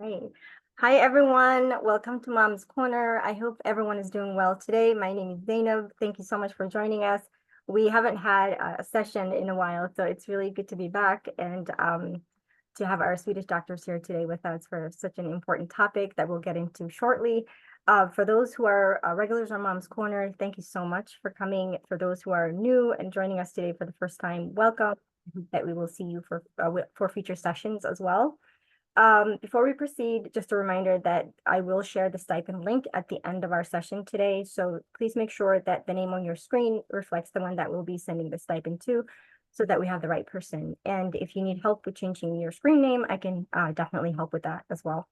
Hey. Hi, everyone. Welcome to Mom's Corner. I hope everyone is doing well today. My name is Zainab. Thank you so much for joining us. We haven't had a session in a while, so it's really good to be back and to have our Swedish doctors here today with us for such an important topic that we'll get into shortly. For those who are regulars on Mom's Corner, thank you so much for coming. For those who are new and joining us today for the first time, welcome. I hope that we will see you for future sessions as well. Before we proceed, just a reminder that I will share the stipend link at the end of our session today. So please make sure that the name on your screen reflects the one that we'll be sending the stipend to so that we have the right person. And if you need help with changing your screen name, I can definitely help with that as well.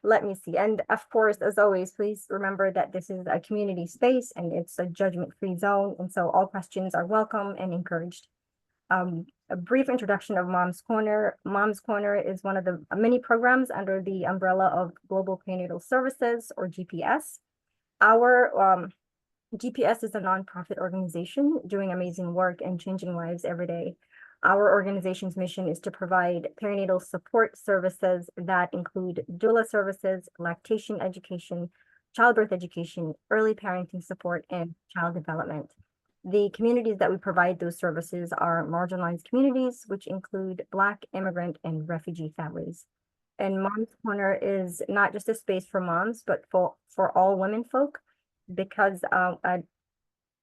Let me see. And of course, as always, please remember that this is a community space and it's a judgment-free zone. And so all questions are welcome and encouraged. A brief introduction of Mom's Corner. Mom's Corner is one of the many programs under the umbrella of Global Perinatal Services, or GPS. Our GPS is a nonprofit organization doing amazing work and changing lives every day. Our organization's mission is to provide perinatal support services that include doula services, lactation education, childbirth education, early parenting support, and child development. The communities that we provide those services are marginalized communities, which include Black, immigrant, and refugee families. And Mom's Corner is not just a space for moms, but for all women folk, because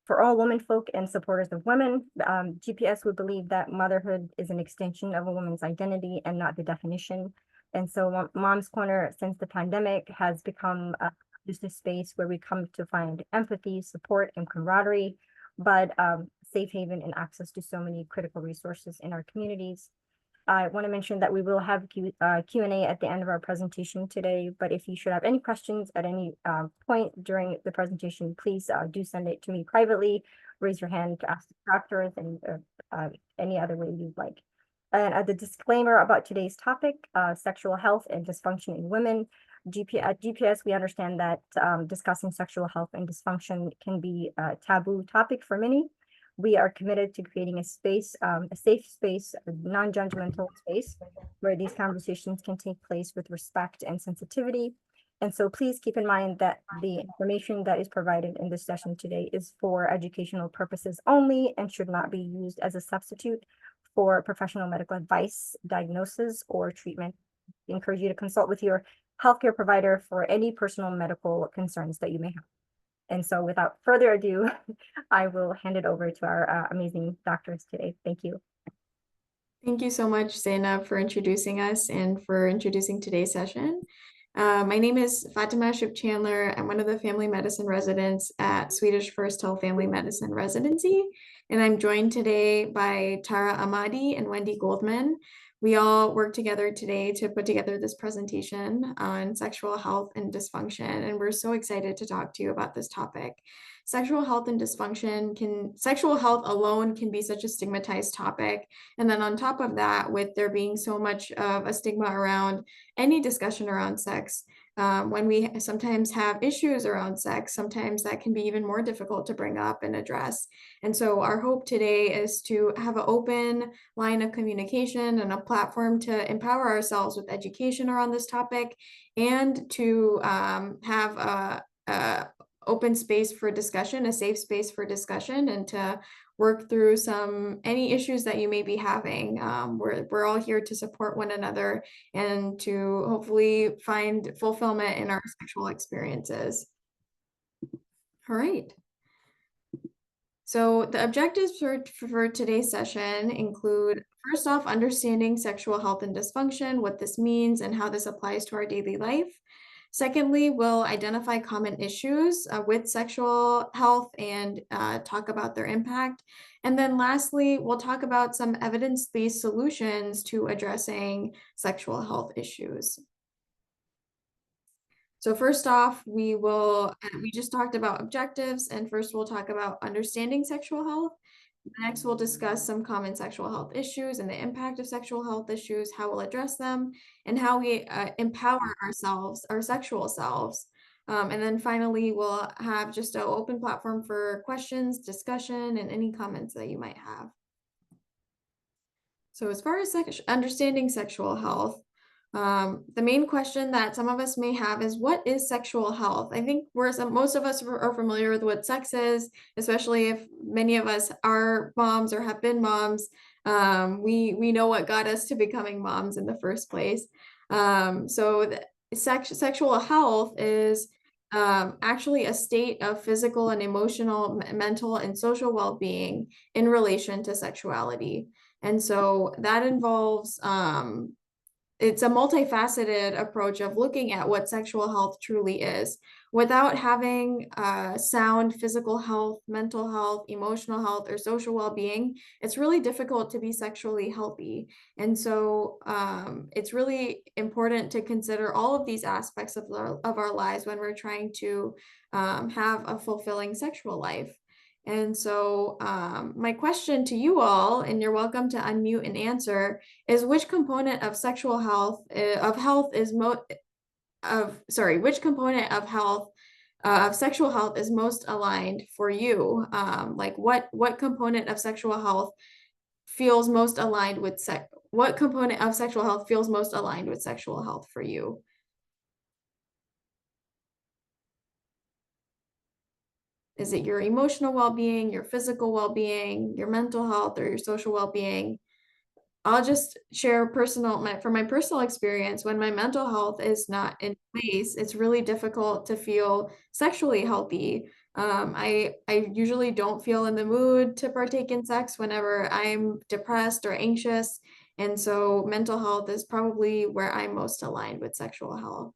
for all women folk and supporters of women, GPS would believe that motherhood is an extension of a woman's identity and not the definition. And so Mom's Corner, since the pandemic, has become just a space where we come to find empathy, support, and camaraderie, but safe haven and access to so many critical resources in our communities. I want to mention that we will have Q&A at the end of our presentation today, but if you should have any questions at any point during the presentation, please do send it to me privately, raise your hand to ask the doctors, and any other way you'd like. And the disclaimer about today's topic, sexual health and dysfunction in women. At GPS, we understand that discussing sexual health and dysfunction can be a taboo topic for many. We are committed to creating a space, a safe space, a non-judgmental space where these conversations can take place with respect and sensitivity. And so please keep in mind that the information that is provided in this session today is for educational purposes only and should not be used as a substitute for professional medical advice, diagnosis, or treatment. We encourage you to consult with your healthcare provider for any personal medical concerns that you may have. And so without further ado, I will hand it over to our amazing doctors today. Thank you. Thank you so much, Zainab, for introducing us and for introducing today's session. My name is Fatima Ship-Chandler. I'm one of the family medicine residents at Swedish First Health Family Medicine Residency, and I'm joined today by Tara Ahmadi and Wendy Goldman. We all work together today to put together this presentation on sexual health and dysfunction, and we're so excited to talk to you about this topic. Sexual health and dysfunction sexual health alone can be such a stigmatized topic. And then on top of that, with there being so much of a stigma around any discussion around sex, when we sometimes have issues around sex, sometimes that can be even more difficult to bring up and address. And so our hope today is to have an open line of communication and a platform to empower ourselves with education around this topic, and to have a open space for discussion, a safe space for discussion, and to work through any issues that you may be having. We're all here to support one another and to hopefully find fulfillment in our sexual experiences. All right. So the objectives for today's session include, first off, understanding sexual health and dysfunction, what this means and how this applies to our daily life. Secondly, we'll identify common issues with sexual health and talk about their impact. And then lastly, we'll talk about some evidence-based solutions to addressing sexual health issues. So first off, we just talked about objectives, and first we'll talk about understanding sexual health. Next, we'll discuss some common sexual health issues and the impact of sexual health issues, how we'll address them, and how we empower ourselves, our sexual selves. And then finally, we'll have just an open platform for questions, discussion, and any comments that you might have. So as far as understanding sexual health, The main question that some of us may have is, what is sexual health? I think most of us are familiar with what sex is, especially if many of us are moms or have been moms. We know what got us to becoming moms in the first place. Sexual health is actually a state of physical and emotional, mental, and social well-being in relation to sexuality. And so that involves it's a multifaceted approach of looking at what sexual health truly is without having sound physical health, mental health, emotional health, or social well-being. It's really difficult to be sexually healthy. And so it's really important to consider all of these aspects of our lives when we're trying to have a fulfilling sexual life. And so my question to you all, and you're welcome to unmute and answer, is which component of sexual health which component of health of sexual health is most aligned for you? Like what component of sexual health feels most aligned with what component of sexual health feels most aligned with sexual health for you? Is it your emotional well-being, your physical well-being, your mental health, or your social well-being? I'll just share from my personal experience. When my mental health is not in place, it's really difficult to feel sexually healthy. I usually don't feel in the mood to partake in sex whenever I'm depressed or anxious. And so mental health is probably where I'm most aligned with sexual health.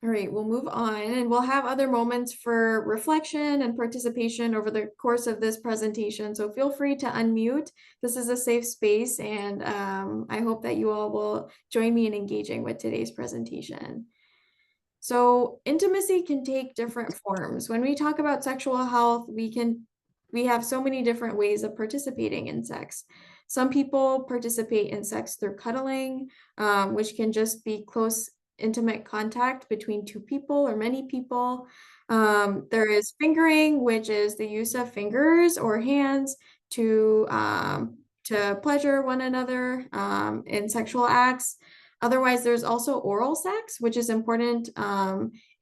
All right, we'll move on, and we'll have other moments for reflection and participation over the course of this presentation. So feel free to unmute. This is a safe space, and I hope that you all will join me in engaging with today's presentation. So intimacy can take different forms. When we talk about sexual health, we have so many different ways of participating in sex. Some people participate in sex through cuddling, which can just be close, intimate contact between two people or many people. There is fingering, which is the use of fingers or hands to pleasure one another in sexual acts. Otherwise, there's also oral sex, which is important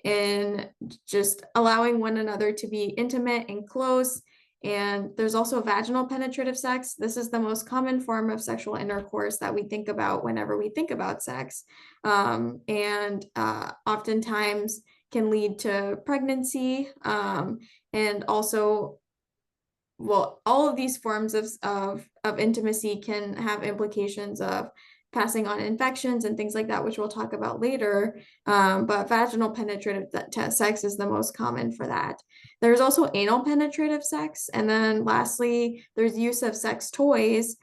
in just allowing one another to be intimate and close. And there's also vaginal penetrative sex. This is the most common form of sexual intercourse that we think about whenever we think about sex. And oftentimes can lead to pregnancy and also, well, all of these forms of intimacy can have implications of passing on infections and things like that, which we'll talk about later. But vaginal penetrative sex is the most common for that. There's also anal penetrative sex. And then lastly, there's use of sex toys,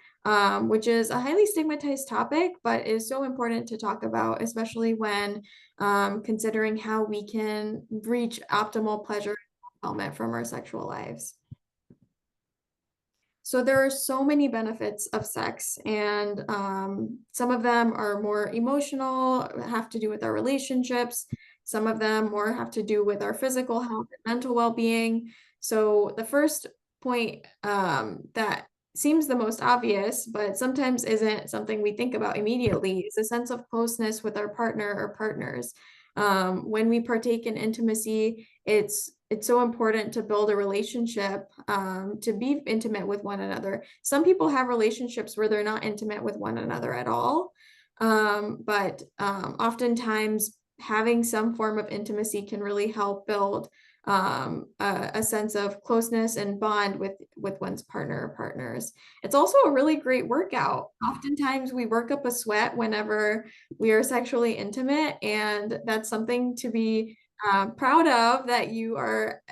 which is a highly stigmatized topic, but is so important to talk about, especially when considering how we can reach optimal pleasure and fulfillment from our sexual lives. So there are so many benefits of sex, and some of them are more emotional, have to do with our relationships. Some of them more have to do with our physical health and mental well-being. So the first point that seems the most obvious, but sometimes isn't something we think about immediately, is a sense of closeness with our partner or partners. When we partake in intimacy, it's so important to build a relationship, to be intimate with one another. Some people have relationships where they're not intimate with one another at all. But oftentimes having some form of intimacy can really help build a sense of closeness and bond with one's partner or partners. It's also a really great workout. Oftentimes we work up a sweat whenever we are sexually intimate, and that's something to be proud of, that you are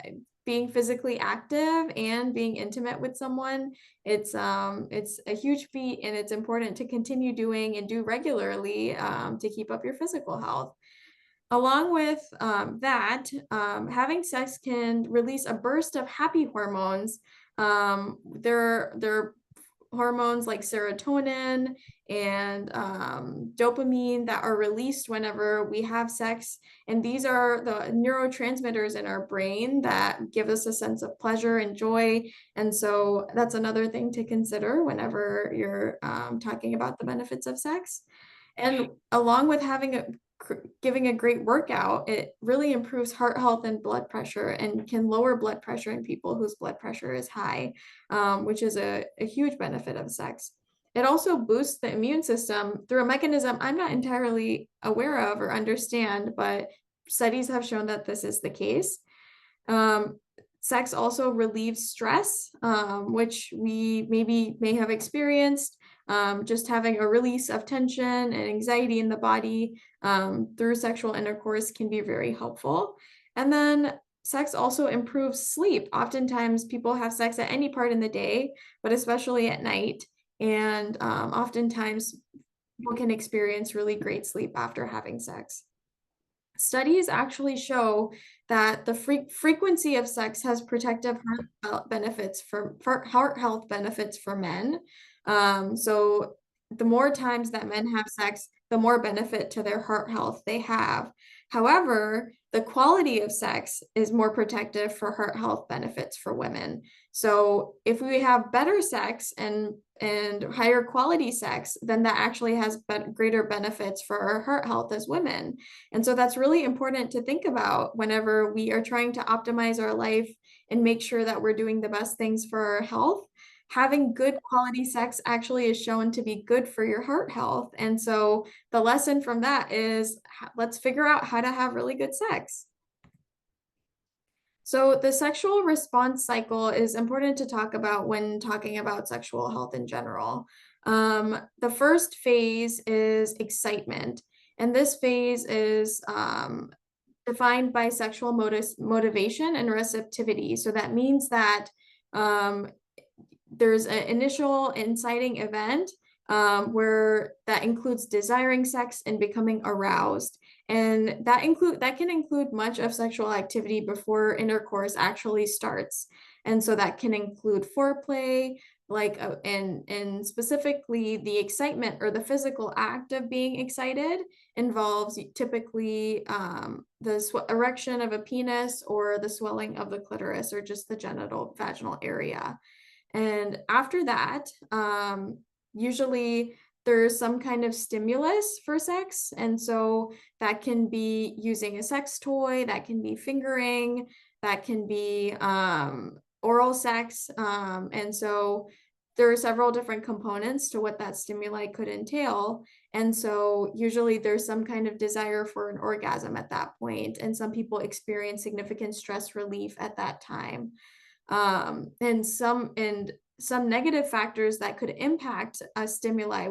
being physically active and being intimate with someone. It's a huge feat, and it's important to continue doing and do regularly to keep up your physical health. Along with having sex can release a burst of happy hormones. There are hormones like serotonin and dopamine that are released whenever we have sex. And these are the neurotransmitters in our brain that give us a sense of pleasure and joy. And so that's another thing to consider whenever you're talking about the benefits of sex. And along with giving a great workout, it really improves heart health and blood pressure and can lower blood pressure in people whose blood pressure is high, which is a huge benefit of sex. It also boosts the immune system through a mechanism I'm not entirely aware of or understand, but studies have shown that this is the case. Um, Sex also relieves stress, which we may have experienced. Just having a release of tension and anxiety in the body through sexual intercourse can be very helpful. And then sex also improves sleep. Oftentimes, people have sex at any part in the day, but especially at night. And oftentimes, people can experience really great sleep after having sex. Studies actually show that the frequency of sex has protective heart health benefits for men. So the more times that men have sex, the more benefit to their heart health they have. However, the quality of sex is more protective for heart health benefits for women. So if we have better sex and higher quality sex, then that actually has greater benefits for our heart health as women. And so that's really important to think about whenever we are trying to optimize our life and make sure that we're doing the best things for our health. Having good quality sex actually is shown to be good for your heart health. And so the lesson from that is let's figure out how to have really good sex. So the sexual response cycle is important to talk about when talking about sexual health in general. The first phase is excitement, and this phase is defined by sexual motivation and receptivity. So that means that um, there's an initial inciting event where that includes desiring sex and becoming aroused. And that can include much of sexual activity before intercourse actually starts. And so that can include foreplay, and specifically the excitement or the physical act of being excited involves typically the erection of a penis or the swelling of the clitoris or just the genital vaginal area. And after that, usually there's some kind of stimulus for sex. And so that can be using a sex toy, that can be fingering, that can be oral sex. And so there are several different components to what that stimuli could entail. And so usually there's some kind of desire for an orgasm at that point, and some people experience significant stress relief at that time. And some negative factors that could impact a stimuli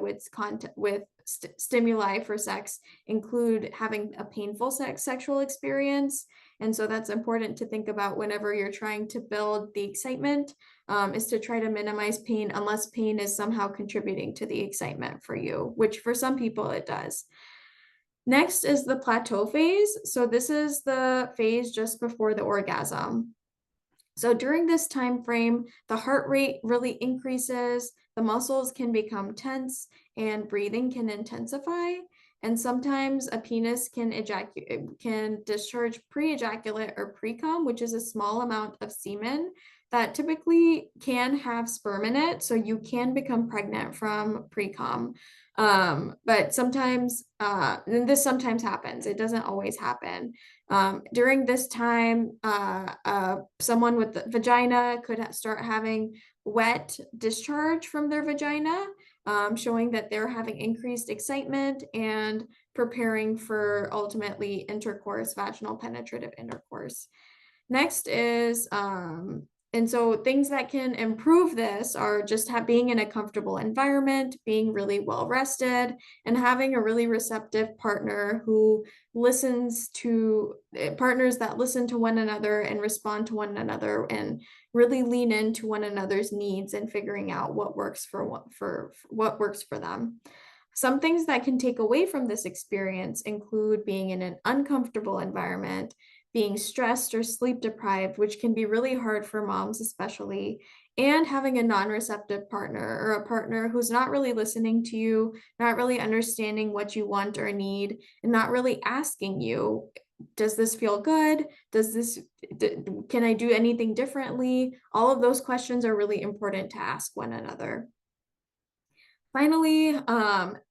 stimuli for sex include having a painful sexual experience. And so that's important to think about whenever you're trying to build the excitement, is to try to minimize pain unless pain is somehow contributing to the excitement for you, which for some people it does. Next is the plateau phase. So this is the phase just before the orgasm. So during this time frame, the heart rate really increases, the muscles can become tense, and breathing can intensify. And sometimes a penis can discharge pre-ejaculate or pre-cum, which is a small amount of semen that typically can have sperm in it. So you can become pregnant from pre-cum. But sometimes, and this sometimes happens, it doesn't always happen. During this time, someone with the vagina could start having wet discharge from their vagina, showing that they're having increased excitement and preparing for ultimately intercourse, vaginal penetrative intercourse. Next is, and so things that can improve this are just being in a comfortable environment, being really well rested, and having a really receptive partner who partners that listen to one another and respond to one another and really lean into one another's needs and figuring out what works for what works for them. Some things that can take away from this experience include being in an uncomfortable environment, being stressed or sleep deprived, which can be really hard for moms, especially, and having a non-receptive partner or a partner who's not really listening to you, not really understanding what you want or need, and not really asking you, does this feel good? Can I do anything differently? All of those questions are really important to ask one another. Finally,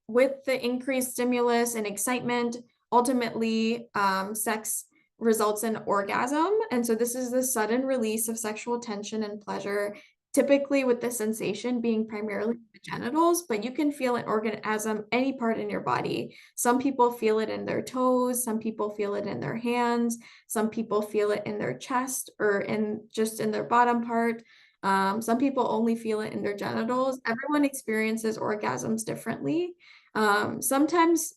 with the increased stimulus and excitement, ultimately, sex results in orgasm. And so this is the sudden release of sexual tension and pleasure, typically with the sensation being primarily the genitals, but you can feel an orgasm any part in your body. Some people feel it in their toes, some people feel it in their hands, some people feel it in their chest or in just in their bottom part. Some people only feel it in their genitals. Everyone experiences orgasms differently. Sometimes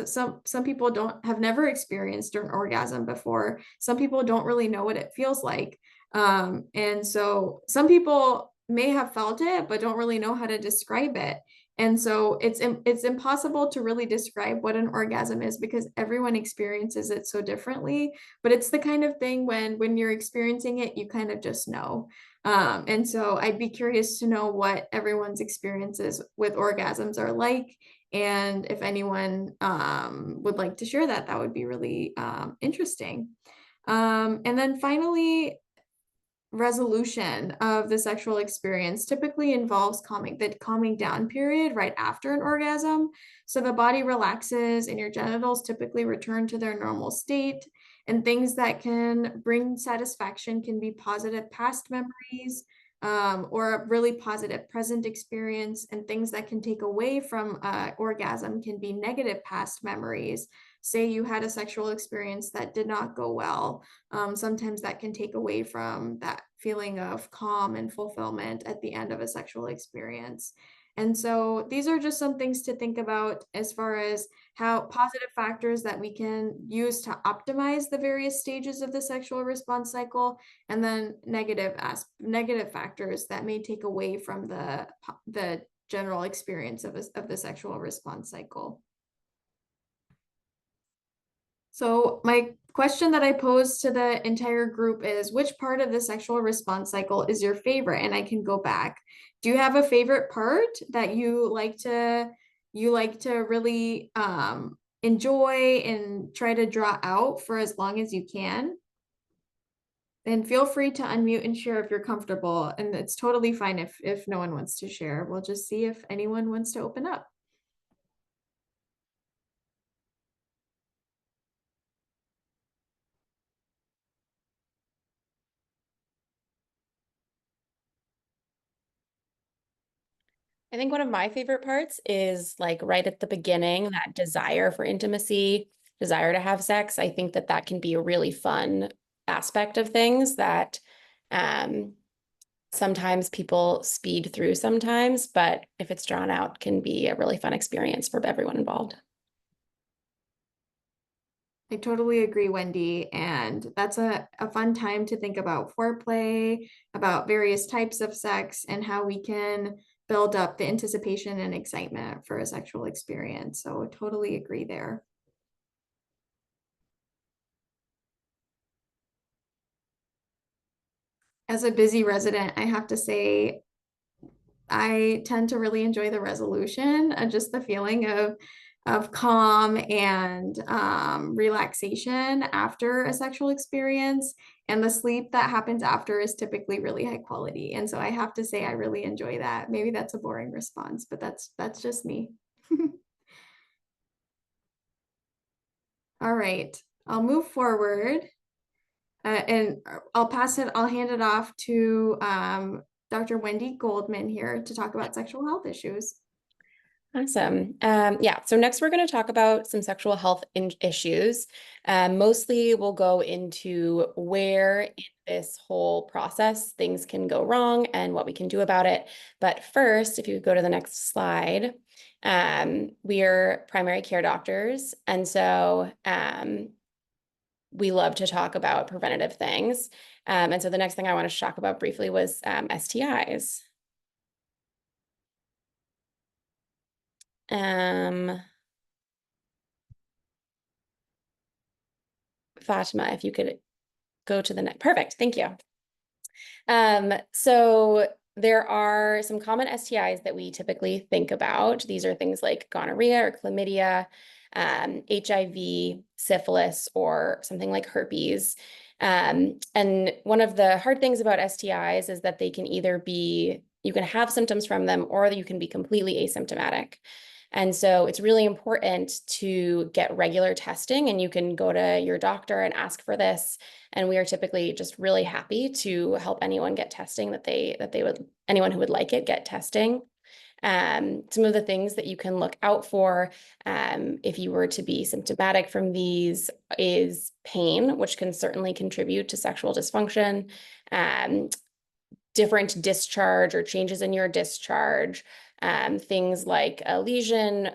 some people don't have never experienced an orgasm before. Some people don't really know what it feels like. And so some people may have felt it, but don't really know how to describe it. And so it's impossible to really describe what an orgasm is because everyone experiences it so differently. But it's the kind of thing when you're experiencing it, you kind of just know. And so I'd be curious to know what everyone's experiences with orgasms are like. And if anyone would like to share that, that would be really interesting. And then finally, resolution of the sexual experience typically involves calming down period right after an orgasm. So the body relaxes and your genitals typically return to their normal state. And things that can bring satisfaction can be positive past memories, or a really positive present experience. And things that can take away from orgasm can be negative past memories. Say you had a sexual experience that did not go well, sometimes that can take away from that feeling of calm and fulfillment at the end of a sexual experience. And so these are just some things to think about as far as how positive factors that we can use to optimize the various stages of the sexual response cycle, and then negative factors that may take away from the general experience of the sexual response cycle. So my question that I posed to the entire group is, which part of the sexual response cycle is your favorite? And I can go back. Do you have a favorite part that you like to really enjoy and try to draw out for as long as you can? And feel free to unmute and share if you're comfortable. And it's totally fine if no one wants to share. We'll just see if anyone wants to open up. I think one of my favorite parts is like right at the beginning, that desire for intimacy, desire to have sex. I think that that can be a really fun aspect of things that um, sometimes people speed through sometimes, but if it's drawn out, can be a really fun experience for everyone involved. I totally agree, Wendy. And that's a fun time to think about foreplay, about various types of sex, and how we can build up the anticipation and excitement for a sexual experience. So totally agree there. As a busy resident, I have to say I tend to really enjoy the resolution and just the feeling of calm and relaxation after a sexual experience. And the sleep that happens after is typically really high quality. And so I have to say I really enjoy that. Maybe that's a boring response, but that's just me. All right, I'll move forward. And I'll hand it off to Dr. Wendy Goldman here to talk about sexual health issues. Awesome. Yeah, so next we're going to talk about some sexual health issues. Mostly we'll go into where in this whole process things can go wrong and what we can do about it. But first, if you could go to the next slide, we are primary care doctors. And so we love to talk about preventative things. And so the next thing I want to talk about briefly was STIs. Fatima, if you could go to the next. Perfect. Thank you. So there are some common STIs that we typically think about. These are things like gonorrhea or chlamydia, HIV, syphilis, or something like herpes. And one of the hard things about STIs is that they can either be, you can have symptoms from them, or you can be completely asymptomatic. And so it's really important to get regular testing, and you can go to your doctor and ask for this. And we are typically just really happy to help anyone get testing anyone who would like it, get testing. Some of the things that you can look out for if you were to be symptomatic from these is pain, which can certainly contribute to sexual dysfunction, different discharge or changes in your discharge, things like a lesion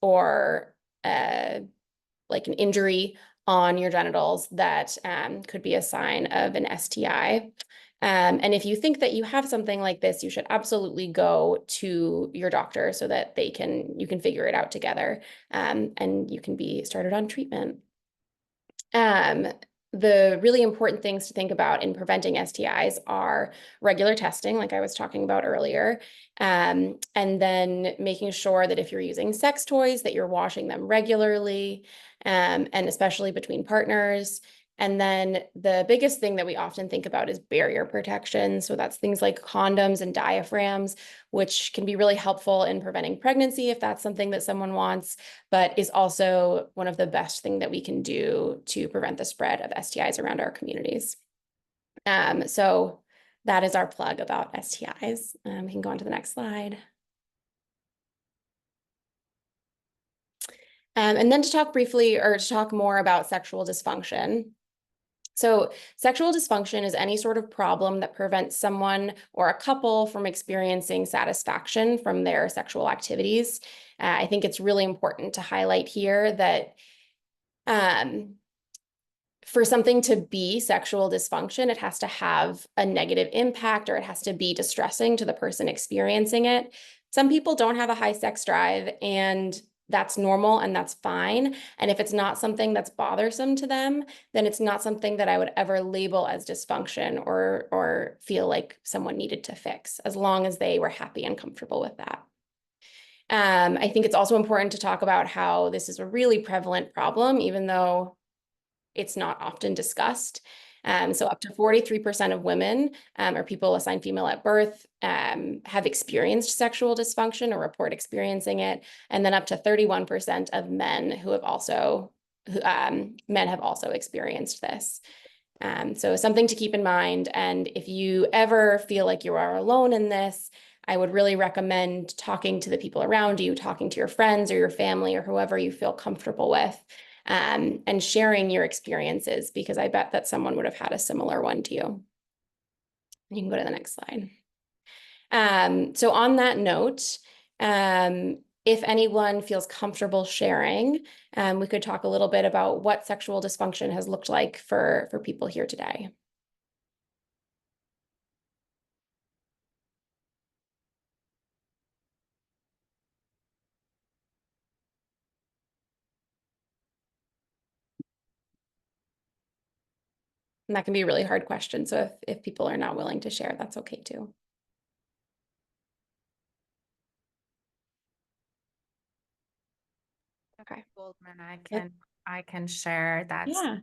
or like an injury on your genitals that could be a sign of an STI. And if you think that you have something like this, you should absolutely go to your doctor so that you can figure it out together, and you can be started on treatment. The really important things to think about in preventing STIs are regular testing, like I was talking about earlier, and then making sure that if you're using sex toys, that you're washing them regularly, and especially between partners. And then the biggest thing that we often think about is barrier protection. So that's things like condoms and diaphragms, which can be really helpful in preventing pregnancy if that's something that someone wants, but is also one of the best things that we can do to prevent the spread of STIs around our communities. So that is our plug about STIs. We can go on to the next slide. And then to talk briefly or to talk more about sexual dysfunction. So sexual dysfunction is any sort of problem that prevents someone or a couple from experiencing satisfaction from their sexual activities. I think it's really important to highlight here that for something to be sexual dysfunction, it has to have a negative impact, or it has to be distressing to the person experiencing it. Some people don't have a high sex drive, and that's normal and that's fine. And if it's not something that's bothersome to them, then it's not something that I would ever label as dysfunction or feel like someone needed to fix, as long as they were happy and comfortable with that. I think it's also important to talk about how this is a really prevalent problem, even though it's not often discussed. So up to 43% of women or people assigned female at birth have experienced sexual dysfunction or report experiencing it. And then up to 31% of men men have also experienced this. So something to keep in mind. And if you ever feel like you are alone in this, I would really recommend talking to the people around you, talking to your friends or your family or whoever you feel comfortable with, and sharing your experiences, because I bet that someone would have had a similar one to you. You can go to the next slide. So on that note, if anyone feels comfortable sharing, we could talk a little bit about what sexual dysfunction has looked like for people here today. And that can be a really hard question. So if people are not willing to share, that's okay too. Okay. Goldman, I can share that. Yeah.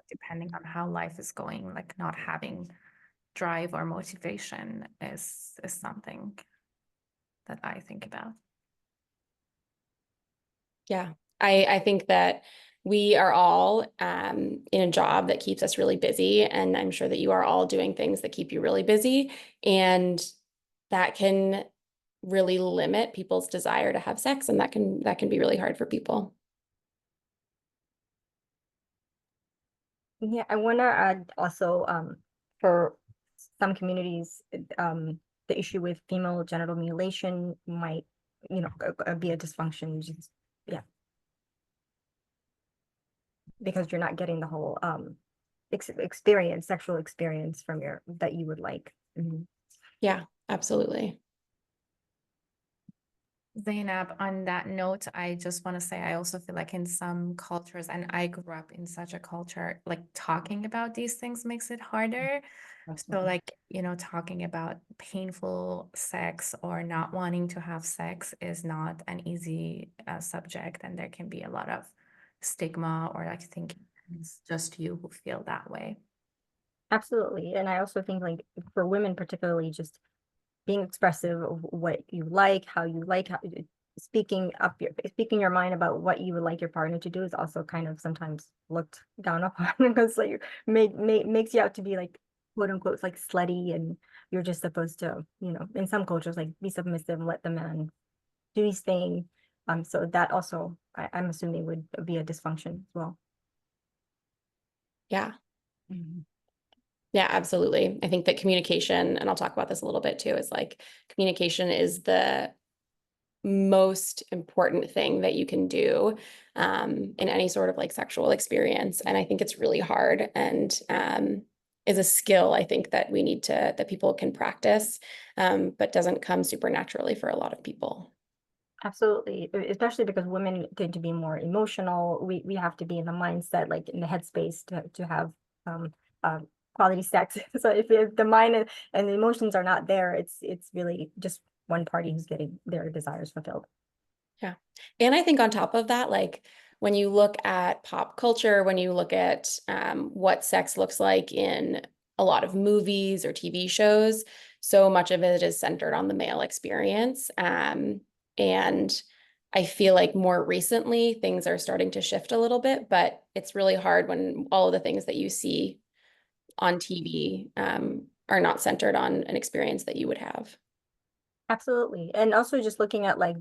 Depending on how life is going, like not having drive or motivation is something that I think about. Yeah, I think that we are all in a job that keeps us really busy, and I'm sure that you are all doing things that keep you really busy, and that can really limit people's desire to have sex, and that can be really hard for people. Yeah, I want to add also for some communities, the issue with female genital mutilation might, be a dysfunction. Just, yeah, because you're not getting the whole experience, sexual experience from that you would like. Yeah, absolutely. Zainab, on that note, I just want to say I also feel like in some cultures, and I grew up in such a culture, like talking about these things makes it harder. So Absolutely. like, talking about painful sex or not wanting to have sex is not an easy subject, and there can be a lot of stigma or like thinking it's just you who feel that way. Absolutely. And I also think like for women particularly, just being expressive of what you like, how you like, how, speaking your mind about what you would like your partner to do is also kind of sometimes looked down upon because like makes you out to be like quote unquote like slutty, and you're just supposed to, in some cultures like be submissive and let the man do his thing. So that also I'm assuming would be a dysfunction as well. Yeah. Mhm. Yeah, absolutely. I think that communication, and I'll talk about this a little bit too, is like communication is the most important thing that you can do in any sort of like sexual experience. And I think it's really hard and is a skill I think that we need that people can practice, but doesn't come super naturally for a lot of people. Absolutely, especially because women tend to be more emotional. We have to be in the mindset, like in the headspace to have um uh, quality sex. So if the mind and the emotions are not there, it's really just one party who's getting their desires fulfilled. Yeah. And I think on top of that, like when you look at pop culture, when you look at what sex looks like in a lot of movies or TV shows, so much of it is centered on the male experience. And I feel like more recently things are starting to shift a little bit, but it's really hard when all of the things that you see on TV are not centered on an experience that you would have. Absolutely, and also just looking at like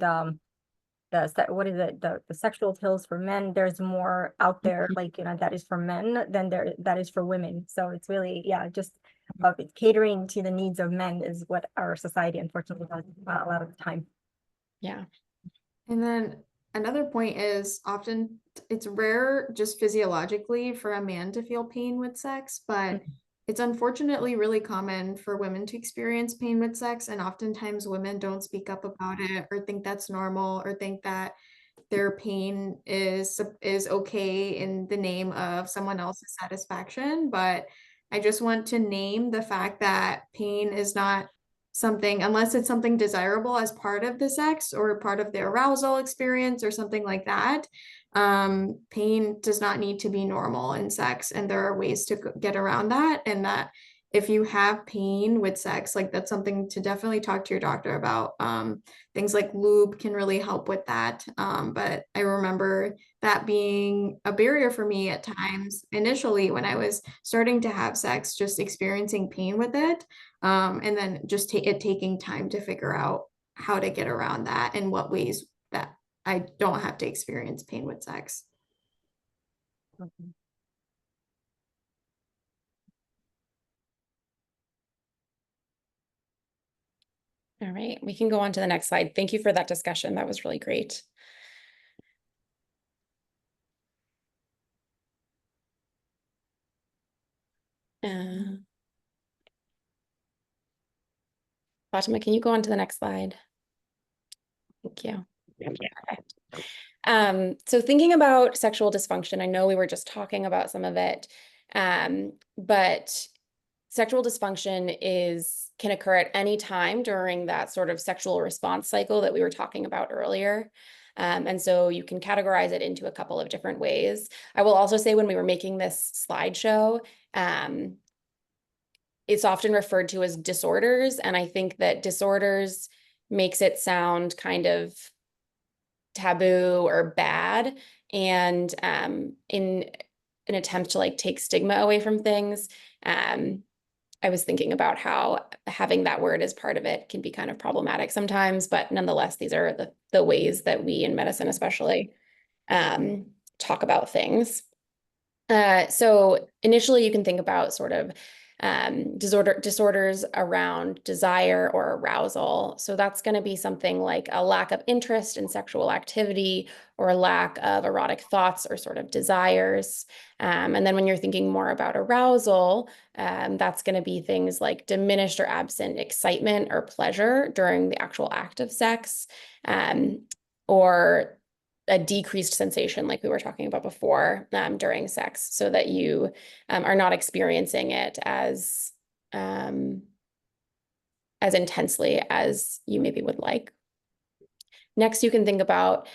what is it, the sexual pills for men, there's more out there like that is for men than that is for women. So it's really, yeah, just catering to the needs of men is what our society unfortunately does a lot of the time. Yeah. And then another point is often it's rare just physiologically for a man to feel pain with sex, but it's unfortunately really common for women to experience pain with sex. And oftentimes women don't speak up about it or think that's normal or think that their pain is okay in the name of someone else's satisfaction. But I just want to name the fact that pain is not something, unless it's something desirable as part of the sex or part of the arousal experience or something like that. Pain does not need to be normal in sex, and there are ways to get around that. And that if you have pain with sex, like that's something to definitely talk to your doctor about. Things like lube can really help with that. But I remember that being a barrier for me at times initially when I was starting to have sex, just experiencing pain with it. And then just it taking time to figure out how to get around that and what ways that I don't have to experience pain with sex. Mhm. All right, we can go on to the next slide. Thank you for that discussion. That was really great. Fatima, can you go on to the next slide? Thank you. Perfect. So thinking about sexual dysfunction, I know we were just talking about some of it, but sexual dysfunction can occur at any time during that sort of sexual response cycle that we were talking about earlier. And so you can categorize it into a couple of different ways. I will also say when we were making this slideshow, it's often referred to as disorders. And I think that disorders makes it sound kind of taboo or bad. And in an attempt to like take stigma away from things, I was thinking about how having that word as part of it can be kind of problematic sometimes, but nonetheless, these are the ways that we in medicine especially talk about things. So initially you can think about sort of disorders around desire or arousal. So that's going to be something like a lack of interest in sexual activity or lack of erotic thoughts or sort of desires. And then when you're thinking more about arousal, that's going to be things like diminished or absent excitement or pleasure during the actual act of sex, or a decreased sensation like we were talking about before during sex, so that you are not experiencing it as intensely as you maybe would like. Next, you can think about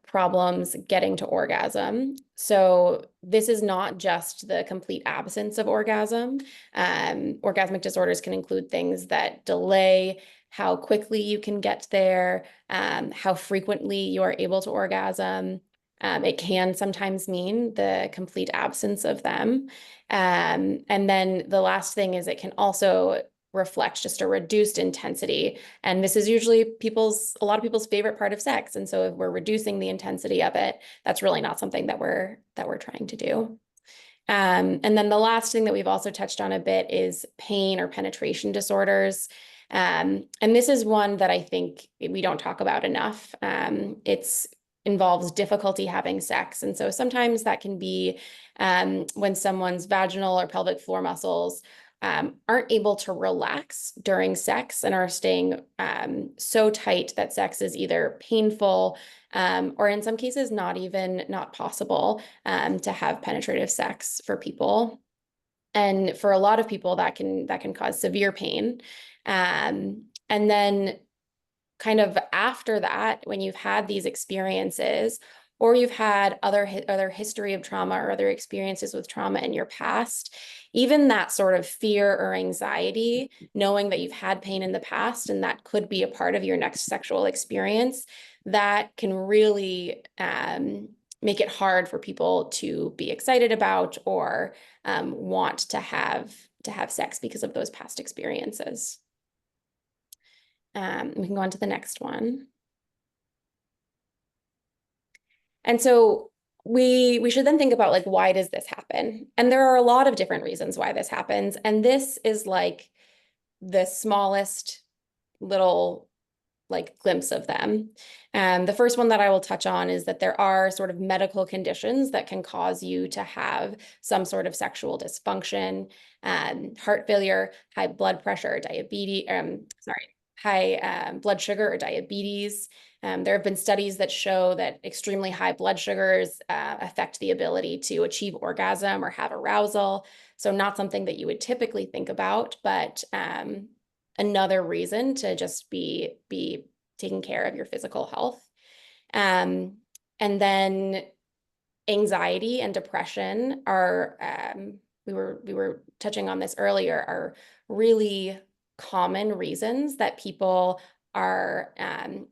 problems getting to orgasm. So this is not just the complete absence of orgasm. Orgasmic disorders can include things that delay how quickly you can get there, how frequently you are able to orgasm. It can sometimes mean the complete absence of them. And then the last thing is it can also reflect just a reduced intensity. And this is usually a lot of people's favorite part of sex. And so if we're reducing the intensity of it, that's really not something that we're trying to do. And then the last thing that we've also touched on a bit is pain or penetration disorders. And this is one that I think we don't talk about enough. It's involves difficulty having sex. And so sometimes that can be when someone's vaginal or pelvic floor muscles aren't able to relax during sex and are staying so tight that sex is either painful or in some cases not possible to have penetrative sex for people. And for a lot of people that can cause severe pain. And then kind of after that, when you've had these experiences, or you've had other history of trauma or other experiences with trauma in your past, even that sort of fear or anxiety, knowing that you've had pain in the past and that could be a part of your next sexual experience, that can really make it hard for people to be excited about or want to have sex because of those past experiences. We can go on to the next one. And so we should then think about, like, why does this happen? And there are a lot of different reasons why this happens. And this is like the smallest little like glimpse of them. The first one that I will touch on is that there are sort of medical conditions that can cause you to have some sort of sexual dysfunction, heart failure, high blood pressure, diabetes, high blood sugar or diabetes. There have been studies that show that extremely high blood sugars affect the ability to achieve orgasm or have arousal. So not something that you would typically think about, but another reason to just be taking care of your physical health. And then anxiety and depression are, we were touching on this earlier, are really common reasons that people are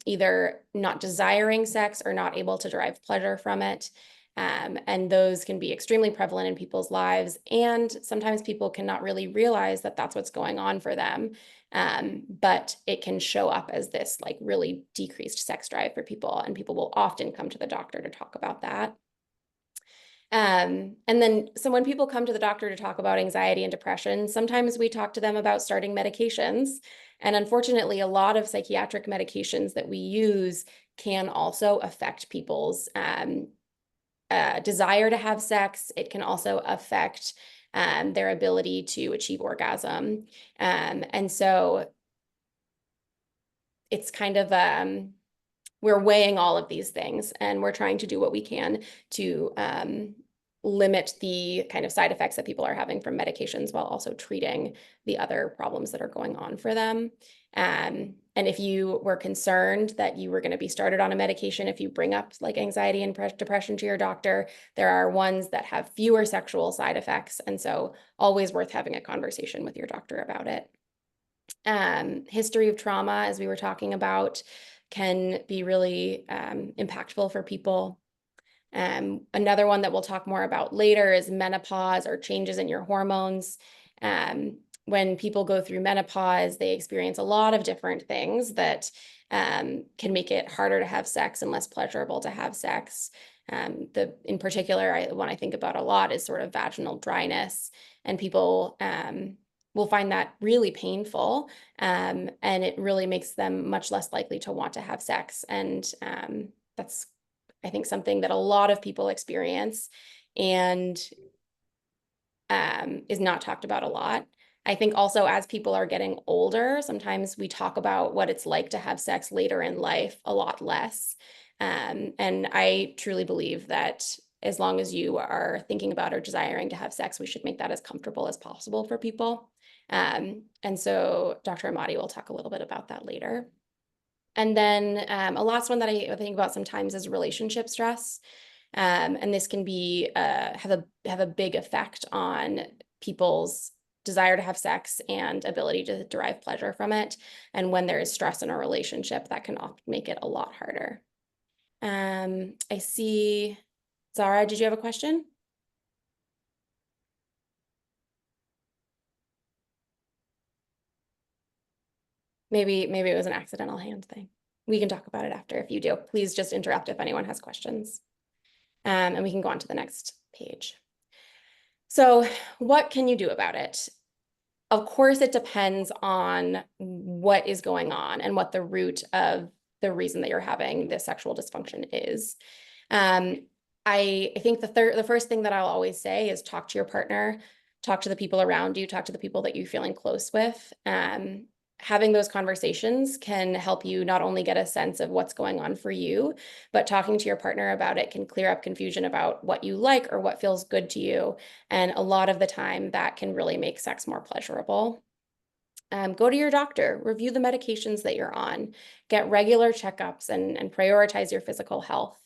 either not desiring sex or not able to derive pleasure from it. And those can be extremely prevalent in people's lives. And sometimes people cannot really realize that that's what's going on for them. But it can show up as this like really decreased sex drive for people. And people will often come to the doctor to talk about that. And then, so when people come to the doctor to talk about anxiety and depression, sometimes we talk to them about starting medications. And unfortunately, a lot of psychiatric medications that we use can also affect people's desire to have sex. It can also affect their ability to achieve orgasm. And so it's kind of, we're weighing all of these things and we're trying to do what we can to limit the kind of side effects that people are having from medications while also treating the other problems that are going on for them. And if you were concerned that you were going to be started on a medication, if you bring up like anxiety and depression to your doctor, there are ones that have fewer sexual side effects. And so always worth having a conversation with your doctor about it. History of trauma, as we were talking about, can be really impactful for people. Another one that we'll talk more about later is menopause or changes in your hormones. When people go through menopause, they experience a lot of different things that can make it harder to have sex and less pleasurable to have sex. In particular, one I think about a lot is sort of vaginal dryness. and people will find that really painful, and it really makes them much less likely to want to have sex. And that's, I think, something that a lot of people experience and is not talked about a lot. I think also as people are getting older, sometimes we talk about what it's like to have sex later in life a lot less. And I truly believe that as long as you are thinking about or desiring to have sex, we should make that as comfortable as possible for people. And so Dr. Amati will talk a little bit about that later. And then a last one that I think about sometimes is relationship stress. And this can be have a big effect on people's desire to have sex and ability to derive pleasure from it. And when there is stress in a relationship, that can often make it a lot harder. I see, Zara, did you have a question? Maybe it was an accidental hand thing. We can talk about it after if you do. Please just interrupt if anyone has questions. And we can go on to the next page. So what can you do about it? Of course, it depends on what is going on and what the root of the reason that you're having this sexual dysfunction is. I think the first thing that I'll always say is talk to your partner, talk to the people around you, talk to the people that you're feeling close with. Having those conversations can help you not only get a sense of what's going on for you, but talking to your partner about it can clear up confusion about what you like or what feels good to you. And a lot of the time that can really make sex more pleasurable. Go to your doctor, review the medications that you're on, get regular checkups and prioritize your physical health.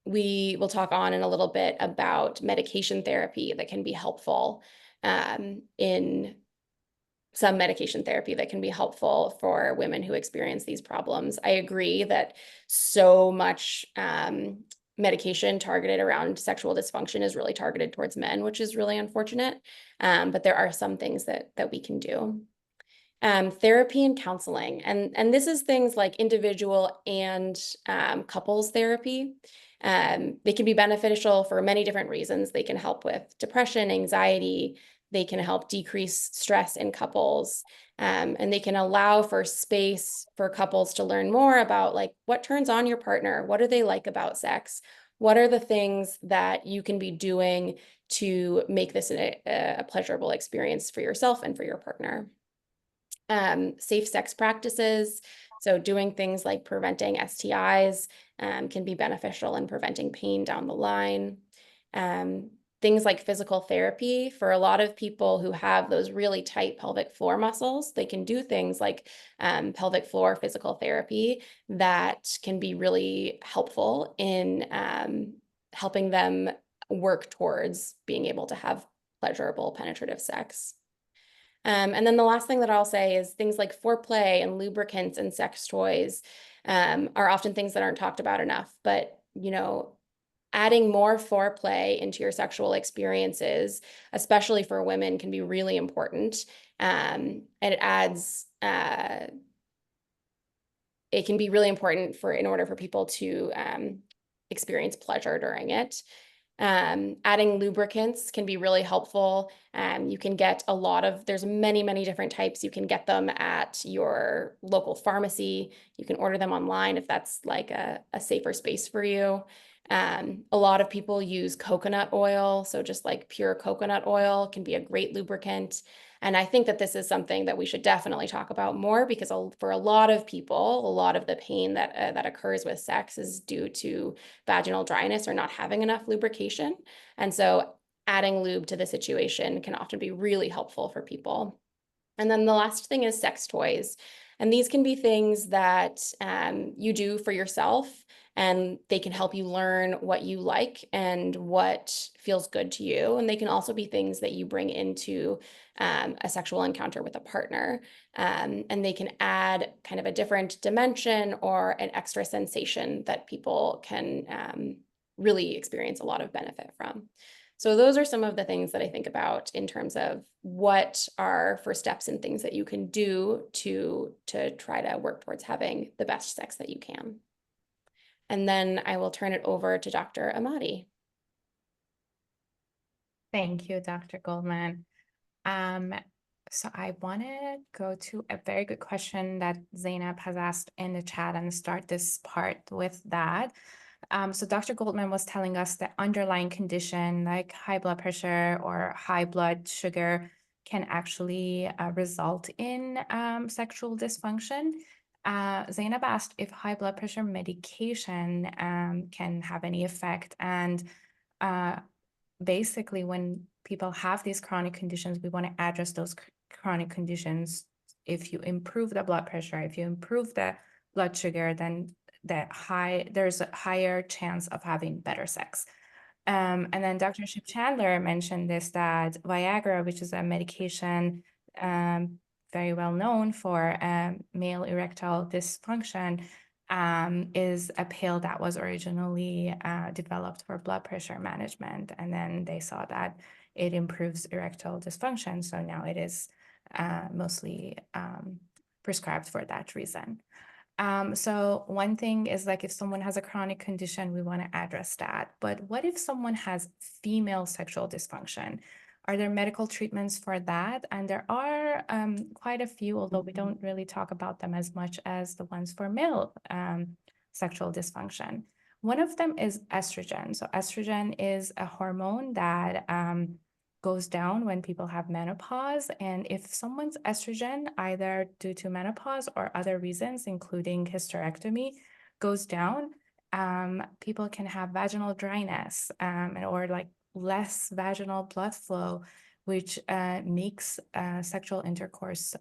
We will talk on in a little bit about medication therapy that can be helpful in some medication therapy that can be helpful for women who experience these problems. I agree that so much medication targeted around sexual dysfunction is really targeted towards men, which is really unfortunate. But there are some things that we can do. Therapy and counseling. And this is things like individual and couples therapy. They can be beneficial for many different reasons. They can help with depression, anxiety. They can help decrease stress in couples. And they can allow for space for couples to learn more about like what turns on your partner, what do they like about sex, what are the things that you can be doing to make this a pleasurable experience for yourself and for your partner. Safe sex practices. So doing things like preventing STIs can be beneficial in preventing pain down the line. Things like physical therapy for a lot of people who have those really tight pelvic floor muscles, they can do things like pelvic floor physical therapy that can be really helpful in helping them work towards being able to have pleasurable penetrative sex. And then the last thing that I'll say is things like foreplay and lubricants and sex toys are often things that aren't talked about enough. But, you know, adding more foreplay into your sexual experiences, especially for women, can be really important. And it adds, it can be really important in order for people to experience pleasure during it. Adding lubricants can be really helpful. You can get there's many different types. You can get them at your local pharmacy. You can order them online if that's like a safer space for you. A lot of people use coconut oil. So just like pure coconut oil can be a great lubricant. And I think that this is something that we should definitely talk about more because for a lot of people, a lot of the pain that occurs with sex is due to vaginal dryness or not having enough lubrication. And so adding lube to the situation can often be really helpful for people. And then the last thing is sex toys. And these can be things that you do for yourself, and they can help you learn what you like and what feels good to you. And they can also be things that you bring into a sexual encounter with a partner. And they can add kind of a different dimension or an extra sensation that people can really experience a lot of benefit from. So those are some of the things that I think about in terms of what are first steps and things that you can do to try to work towards having the best sex that you can. And then I will turn it over to Dr. Amati. Thank you, Dr. Goldman. So I want to go to a very good question that Zainab has asked in the chat and start this part with that. So Dr. Goldman was telling us that underlying condition like high blood pressure or high blood sugar can actually result in sexual dysfunction. Zainab asked if high blood pressure medication can have any effect. And basically, when people have these chronic conditions, we want to address those chronic conditions. If you improve the blood pressure, if you improve the blood sugar, then there's a higher chance of having better sex. And then Dr. Ship Chandler mentioned this, that Viagra, which is a medication very well known for male erectile dysfunction, is a pill that was originally developed for blood pressure management. And then they saw that it improves erectile dysfunction. So now it is mostly prescribed for that reason. So one thing is like if someone has a chronic condition, we want to address that. But what if someone has female sexual dysfunction? Are there medical treatments for that? And there are quite a few, although we don't really talk about them as much as the ones for male sexual dysfunction. One of them is estrogen. So estrogen is a hormone that goes down when people have menopause. And if someone's estrogen, either due to menopause or other reasons, including hysterectomy, goes down, people can have vaginal dryness or like less vaginal blood flow, which makes sexual intercourse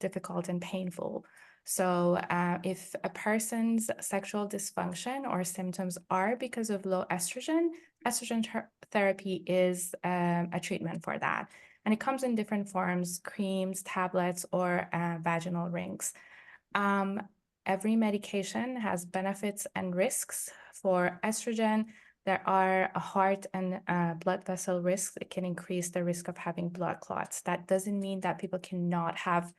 difficult and painful. So if a person's sexual dysfunction or symptoms are because of low estrogen, estrogen therapy is a treatment for that. And it comes in different forms: creams, tablets, or vaginal rings. Every medication has benefits and risks. For estrogen, there are heart and blood vessel risks. It can increase the risk of having blood clots. That doesn't mean that people cannot have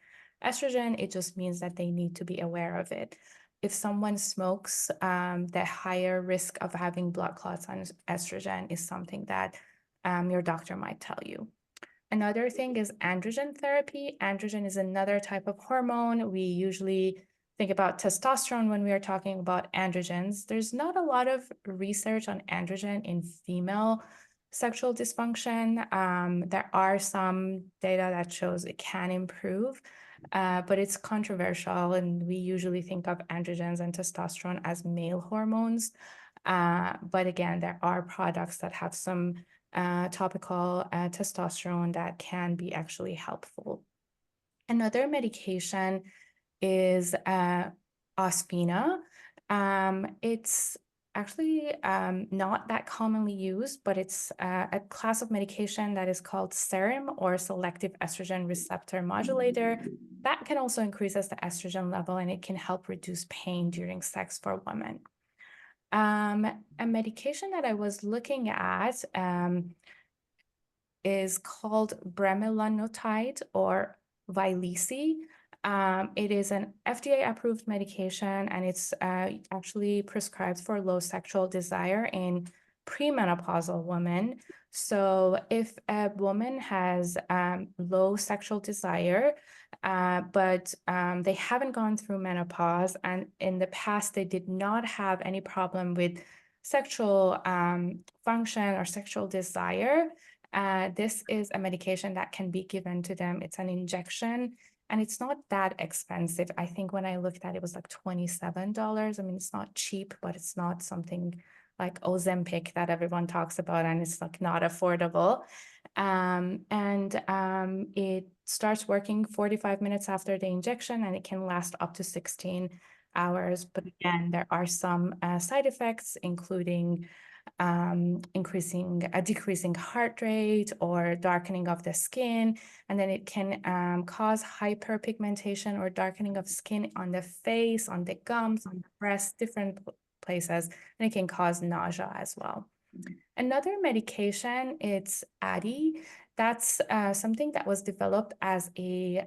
estrogen. It just means that they need to be aware of it. If someone smokes, the higher risk of having blood clots on estrogen is something that your doctor might tell you. Another thing is androgen therapy. Androgen is another type of hormone. We usually think about testosterone when we are talking about androgens. There's not a lot of research on androgen in female sexual dysfunction. There are some data that shows it can improve, but it's controversial, and we usually think of androgens and testosterone as male hormones. But again, there are products that have some topical testosterone that can be actually helpful. Another medication is Ospina. It's actually not that commonly used, but it's a class of medication that is called serum, or selective estrogen receptor modulator. That can also increase the estrogen level, and it can help reduce pain during sex for women. A medication that I was looking at is called bremelanotide, or Vyleesi. It is an FDA-approved medication, and it's actually prescribed for low sexual desire in premenopausal women. So if a woman has low sexual desire, but they haven't gone through menopause, and in the past they did not have any problem with sexual function or sexual desire, this is a medication that can be given to them. It's an injection, and it's not that expensive. I think when I looked at it, it was like $27. I mean, it's not cheap, but it's not something like Ozempic that everyone talks about, and it's like not affordable. It starts working 45 minutes after the injection, and it can last up to 16 hours. But again, there are some side effects, including decreasing heart rate or darkening of the skin. And then it can cause hyperpigmentation or darkening of skin on the face, on the gums, on the breast, different places. And it can cause nausea as well. Another medication, it's Addyi. That's something that was developed as a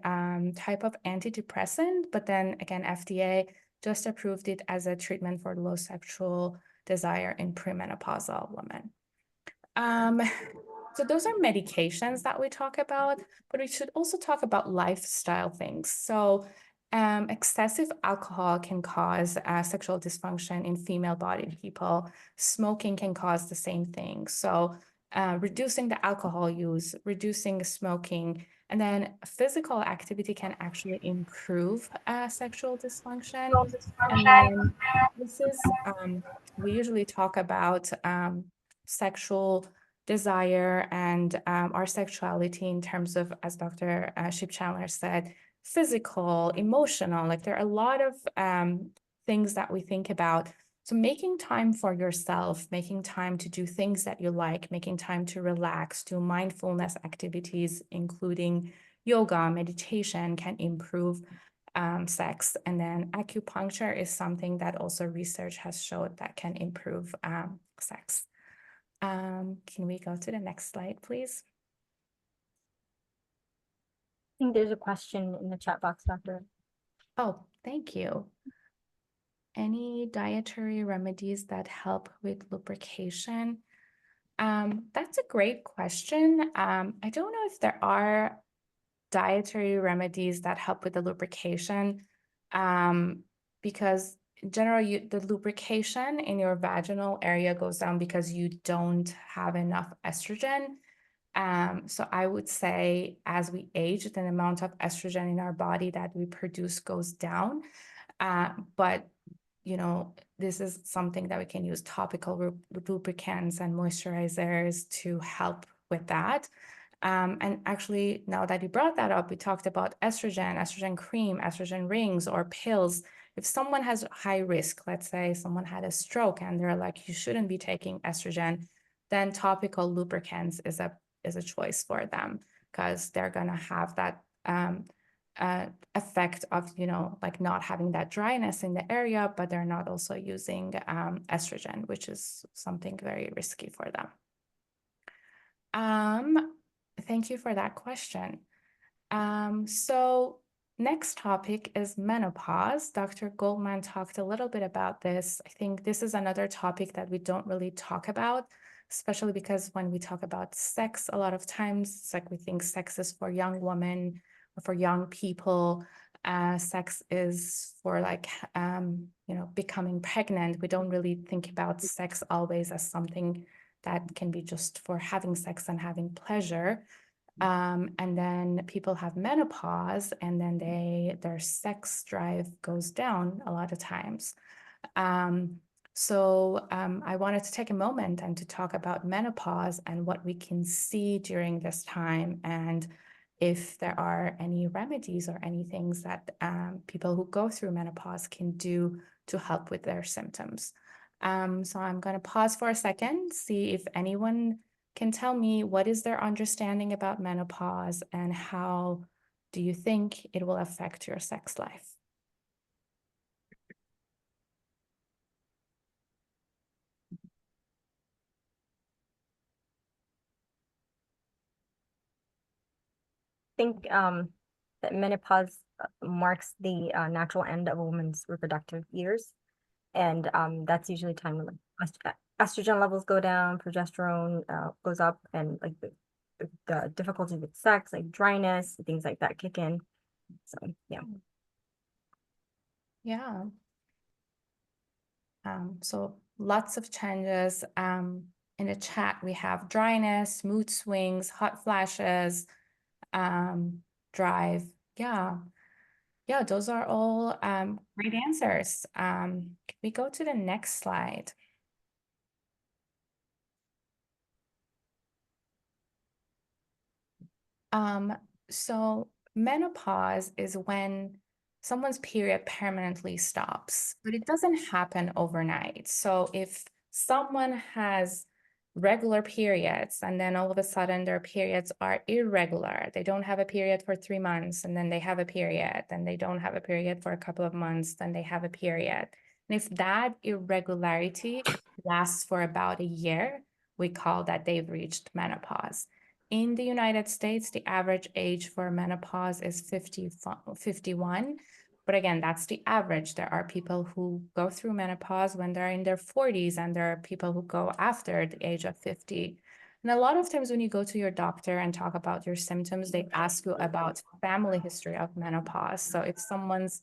type of antidepressant, but then again, FDA just approved it as a treatment for low sexual desire in premenopausal women. So those are medications that we talk about, but we should also talk about lifestyle things. So excessive alcohol can cause sexual dysfunction in female-bodied people. Smoking can cause the same thing. So reducing the alcohol use, reducing smoking, and then physical activity can actually improve sexual dysfunction. And then this is, we usually talk about sexual desire and our sexuality in terms of, as Dr. Ship-Chandler said, physical, emotional, like there are a lot of things that we think about. So making time for yourself, making time to do things that you like, making time to relax, do mindfulness activities, including yoga, meditation, can improve sex. And then acupuncture is something that also research has showed that can improve sex. Can we go to the next slide, please? I think there's a question in the chat box, Doctor. Oh, thank you. Any dietary remedies that help with lubrication? That's a great question. I don't know if there are dietary remedies that help with the lubrication, because in general, the lubrication in your vaginal area goes down because you don't have enough estrogen. So I would say as we age, the amount of estrogen in our body that we produce goes down. But you know, this is something that we can use topical lubricants and moisturizers to help with that. And actually, now that you brought that up, we talked about estrogen, estrogen cream, estrogen rings, or pills. If someone has high risk, let's say someone had a stroke and they're like, you shouldn't be taking estrogen, then topical lubricants is a choice for them because they're gonna have that effect of, you know, like not having that dryness in the area, but they're not also using estrogen, which is something very risky for them. Thank you for that question. So next topic is menopause. Dr. Goldman talked a little bit about this. I think this is another topic that we don't really talk about, especially because when we talk about sex, a lot of times it's like we think sex is for young women or for young people. Sex is for like, you know, becoming pregnant. We don't really think about sex always as something that can be just for having sex and having pleasure. And then people have menopause and then their sex drive goes down a lot of times. So I wanted to take a moment and to talk about menopause and what we can see during this time, and if there are any remedies or any things that people who go through menopause can do to help with their symptoms. So I'm going to pause for a second, see if anyone can tell me what is their understanding about menopause and how do you think it will affect your sex life? I think that menopause marks the natural end of a woman's reproductive years. And that's usually time when estrogen levels go down, progesterone goes up, and like the difficulty with sex, like dryness, things like that kick in. So yeah. Yeah. So lots of changes. In the chat, we have dryness, mood swings, hot flashes, drive. Yeah. Yeah, those are all great answers. Can we go to the next slide? So menopause is when someone's period permanently stops, but it doesn't happen overnight. So if someone has regular periods and then all of a sudden their periods are irregular, they don't have a period for 3 months and then they have a period, then they don't have a period for a couple of months, then they have a period. And if that irregularity lasts for about a year, we call that they've reached menopause. In the United States, the average age for menopause is 51. But again, that's the average. There are people who go through menopause when they're in their 40s, and there are people who go after the age of 50. And a lot of times when you go to your doctor and talk about your symptoms, they ask you about family history of menopause. So if someone's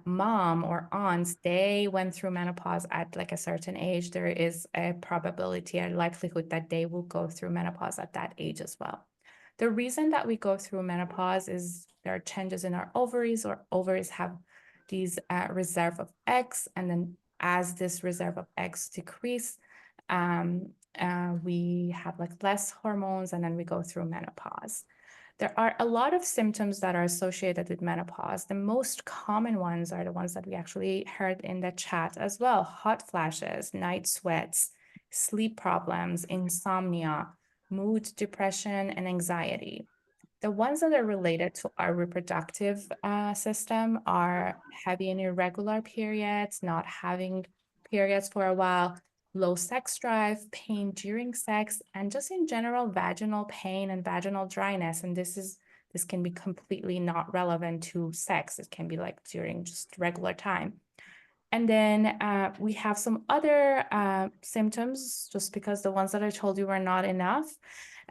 mom or aunts, they went through menopause at like a certain age, there is a probability, a likelihood that they will go through menopause at that age as well. The reason that we go through menopause is there are changes in our ovaries, or ovaries have these reserve of eggs. And then as this reserve of eggs decrease, we have like less hormones, and then we go through menopause. There are a lot of symptoms that are associated with menopause. The most common ones are the ones that we actually heard in the chat as well: hot flashes, night sweats, sleep problems, insomnia, mood, depression, and anxiety. The ones that are related to our reproductive system are heavy and irregular periods, not having periods for a while, low sex drive, pain during sex, and just in general vaginal pain and vaginal dryness. And this can be completely not relevant to sex. It can be like during just regular time. And then we have some other symptoms, just because the ones that I told you were not enough.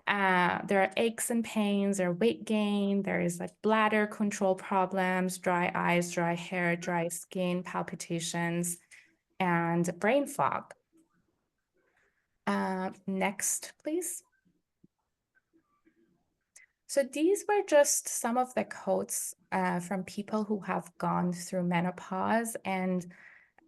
There are aches and pains, there are weight gain, there is like bladder control problems, dry eyes, dry hair, dry skin, palpitations, and brain fog. Next, please. So these were just some of the quotes from people who have gone through menopause. And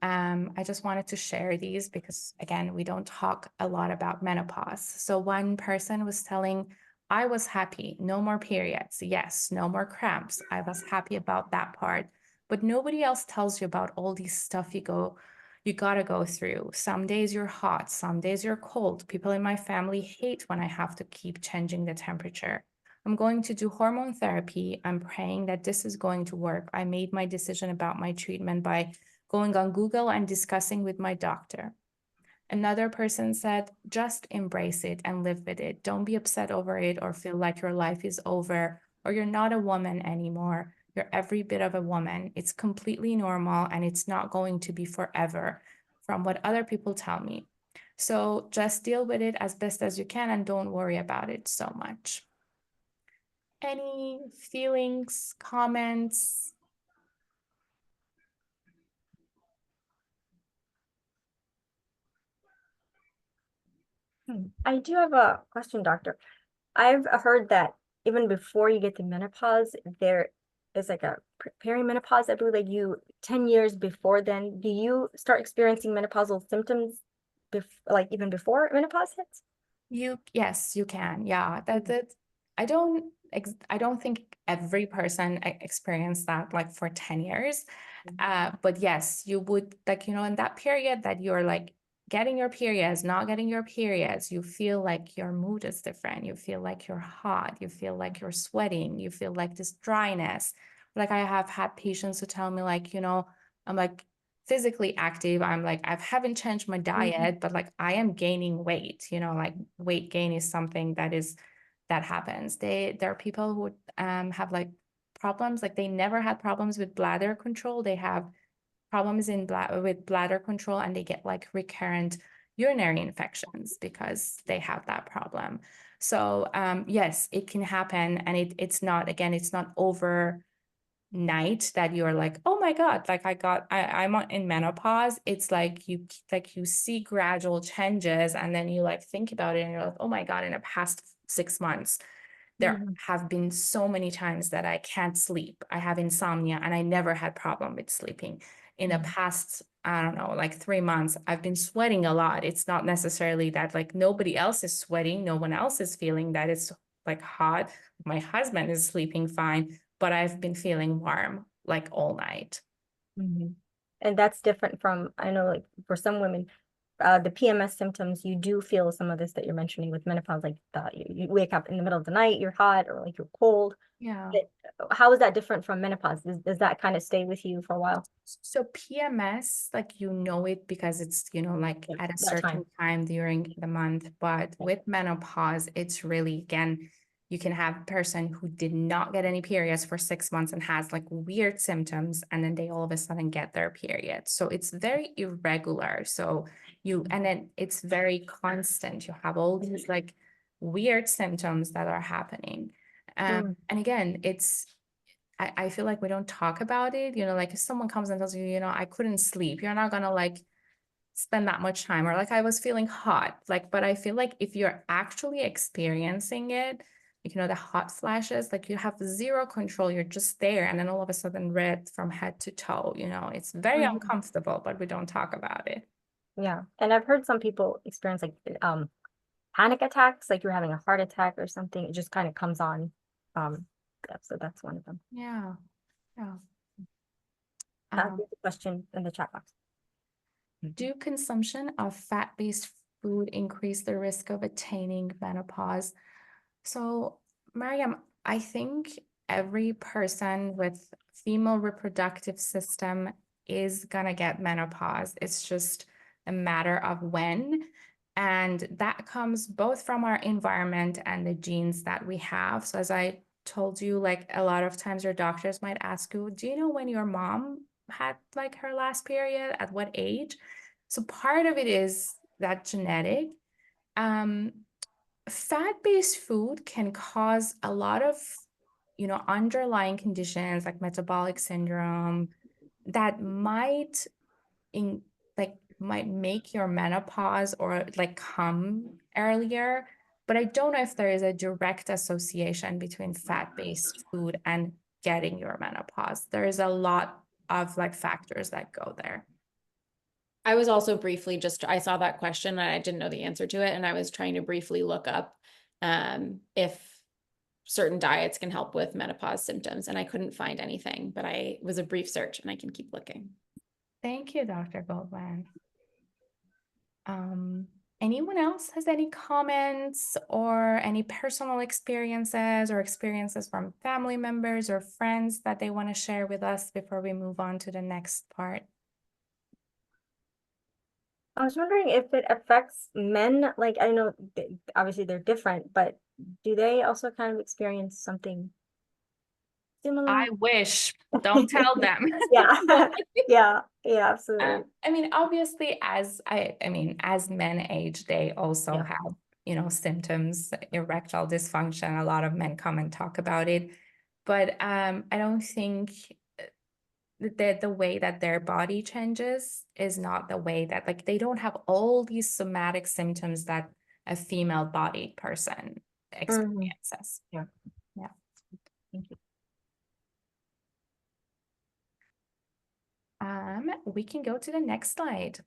I just wanted to share these because, again, we don't talk a lot about menopause. So one person was telling, I was happy, no more periods. Yes, no more cramps. I was happy about that part. But nobody else tells you about all these stuff you gotta go through. Some days you're hot, some days you're cold. People in my family hate when I have to keep changing the temperature. I'm going to do hormone therapy. I'm praying that this is going to work. I made my decision about my treatment by going on Google and discussing with my doctor. Another person said, just embrace it and live with it. Don't be upset over it or feel like your life is over or you're not a woman anymore. You're every bit of a woman. It's completely normal and it's not going to be forever, from what other people tell me. So just deal with it as best as you can and don't worry about it so much. Any feelings, comments? I do have a question, doctor. I've heard that even before you get to menopause, there is like a perimenopause. I believe like 10 years before then, do you start experiencing menopausal symptoms like even before menopause hits? Yes, you can. Yeah, I don't think every person experienced that like for 10 years. But yes, you would, like, in that period that you're like getting your periods, not getting your periods, you feel like your mood is different. You feel like you're hot. You feel like you're sweating. You feel like this dryness. Like I have had patients who tell me like, I'm like physically active. I'm like, I haven't changed my diet, but like I am gaining weight, like weight gain is something that happens. There are people who have like problems, like they never had problems with bladder control. They have problems with bladder control and they get like recurrent urinary infections because they have that problem. So yes, it can happen. And it's not overnight that you're like, oh my God, like I'm in menopause. It's like you see gradual changes and then you like think about it and you're like, oh my God, in the past 6 months, there have been so many times that I can't sleep. I have insomnia and I never had problem with sleeping. In the past, I don't know, like 3 months, I've been sweating a lot. It's not necessarily that like nobody else is sweating. No one else is feeling that it's like hot. My husband is sleeping fine, but I've been feeling warm like all night. And that's different from, I know like for some women, the PMS symptoms, you do feel some of this that you're mentioning with menopause, like you wake up in the middle of the night, you're hot or like you're cold. Yeah. How is that different from menopause? Does that kind of stay with you for a while? So PMS, like it because it's, like Yeah, at a that certain time during the month. But with menopause, it's really, again, you can have a person who did not get any periods for 6 months and has like weird symptoms, and then they all of a sudden get their period. So it's very irregular. So and then it's very constant. You have all these like weird symptoms that are happening. And again, I feel like we don't talk about it, like if someone comes and tells you, I couldn't sleep, you're not gonna like spend that much time, or like I was feeling hot, like, but I feel like if you're actually experiencing it, like, the hot flashes, like you have zero control, you're just there, and then all of a sudden red from head to toe, it's very uncomfortable, but we don't talk about it. Yeah. And I've heard some people experience like panic attacks, like you're having a heart attack or something. It just kind of comes on. So that's one of them. Yeah. Yeah. There's a question in the chat box. Do consumption of fat-based food increase the risk of attaining menopause? So, Mariam, I think every person with female reproductive system is gonna get menopause. It's just a matter of when. And that comes both from our environment and the genes that we have. So as I told you, like a lot of times your doctors might ask you, do you know when your mom had like her last period, at what age? So part of it is that genetic. Fat-based food can cause a lot of, underlying conditions like metabolic syndrome that might might make your menopause or like come earlier. But I don't know if there is a direct association between fat-based food and getting your menopause. There is a lot of like factors that go there. I was also briefly I saw that question and I didn't know the answer to it. And I was trying to briefly look up if certain diets can help with menopause symptoms, and I couldn't find anything, but it was a brief search and I can keep looking. Thank you, Dr. Goldman. Anyone else has any comments or any personal experiences or experiences from family members or friends that they want to share with us before we move on to the next part? I was wondering if it affects men. Like, I know obviously they're different, but do they also kind of experience something similar? I wish. Don't tell them. Yeah. Yeah, absolutely. I mean, obviously, as men age, they also Yeah. have, symptoms, erectile dysfunction. A lot of men come and talk about it, but I don't think that the way that their body changes is not the way that, like, they don't have all these somatic symptoms that a female bodied person experiences. Yeah. Yeah. Thank you. We can go to the next slide.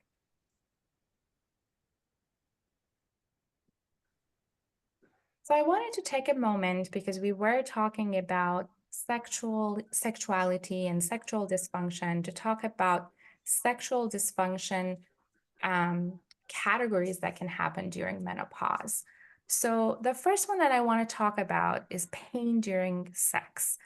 So I wanted to take a moment because we were talking about sexuality and sexual dysfunction, to talk about sexual dysfunction categories that can happen during menopause. So the first one that I want to talk about is pain during sex.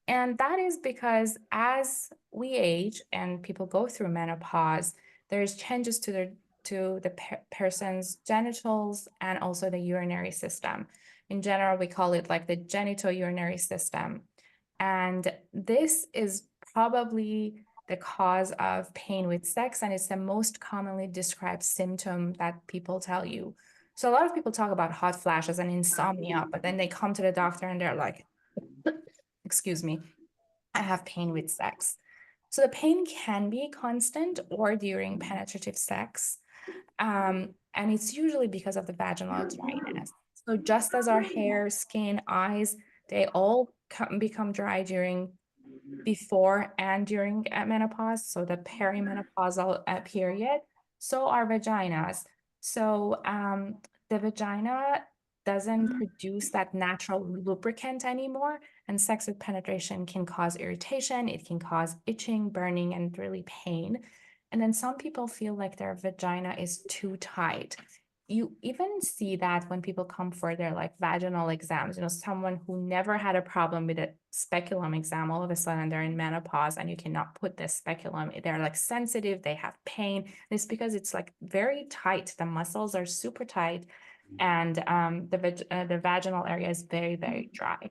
And that is because as we age and people go through menopause, there's changes to the person's genitals and also the urinary system. In general, we call it like the genitourinary system. And this is probably the cause of pain with sex, and it's the most commonly described symptom that people tell you. So a lot of people talk about hot flashes and insomnia, but then they come to the doctor and they're like, excuse me, I have pain with sex. So the pain can be constant or during penetrative sex. And it's usually because of the vaginal dryness. So just as our hair, skin, eyes, they all become dry before and during menopause, so the perimenopausal period, so our vaginas. So the vagina doesn't produce that natural lubricant anymore, and sex with penetration can cause irritation, it can cause itching, burning, and really pain. And then some people feel like their vagina is too tight. You even see that when people come for their like vaginal exams, someone who never had a problem with a speculum exam, all of a sudden they're in menopause and you cannot put this speculum. They're like sensitive, they have pain. And it's because it's like very tight. The muscles are super tight, and the vaginal area is very, very dry.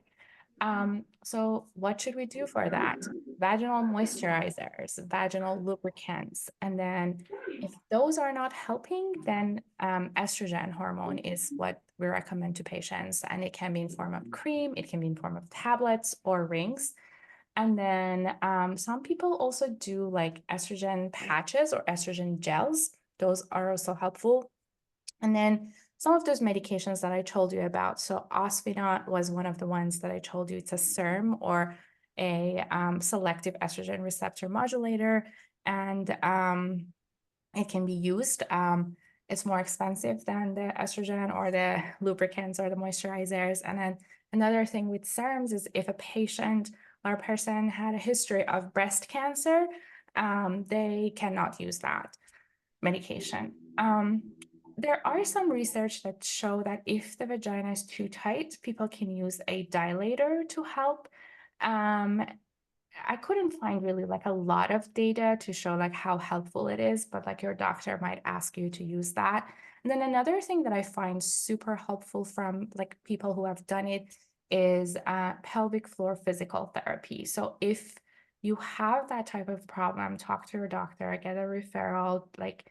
So what should we do for that? Vaginal moisturizers, vaginal lubricants, and then if those are not helping, then estrogen hormone is what we recommend to patients, and it can be in form of cream, it can be in form of tablets or rings. And then some people also do like estrogen patches or estrogen gels. Those are also helpful. And then some of those medications that I told you about. So Osfinot was one of the ones that I told you. It's a SERM, or a selective estrogen receptor modulator. And it can be used. It's more expensive than the estrogen or the lubricants or the moisturizers. And then another thing with SERMs is if a patient or a person had a history of breast cancer, they cannot use that medication. There are some research that show that if the vagina is too tight, people can use a dilator to help. I couldn't find really like a lot of data to show like how helpful it is, but like your doctor might ask you to use that. And then another thing that I find super helpful from like people who have done it is pelvic floor physical therapy. So if you have that type of problem, talk to your doctor, get a referral. Like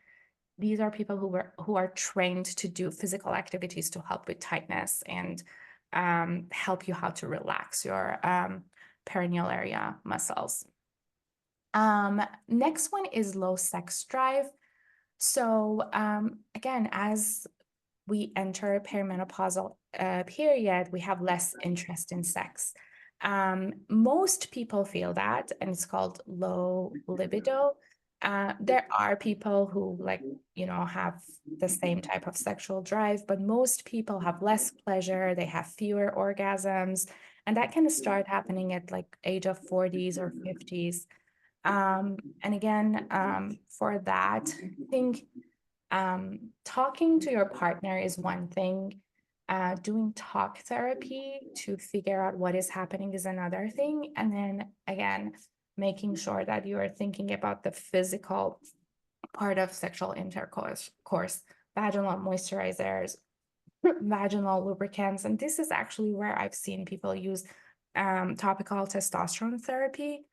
these are people who are trained to do physical activities to help with tightness and help you how to relax your perineal area muscles. Next one is low sex drive. So again, as we enter a perimenopausal period, we have less interest in sex. Most people feel that, and it's called low libido. There are people who have the same type of sexual drive, but most people have less pleasure, they have fewer orgasms, and that can start happening at like age of 40s or 50s. And again, for that, I think talking to your partner is one thing. Doing talk therapy to figure out what is happening is another thing. And then again, making sure that you are thinking about the physical part of sexual intercourse, vaginal moisturizers, vaginal lubricants. And this is actually where I've seen people use topical testosterone therapy.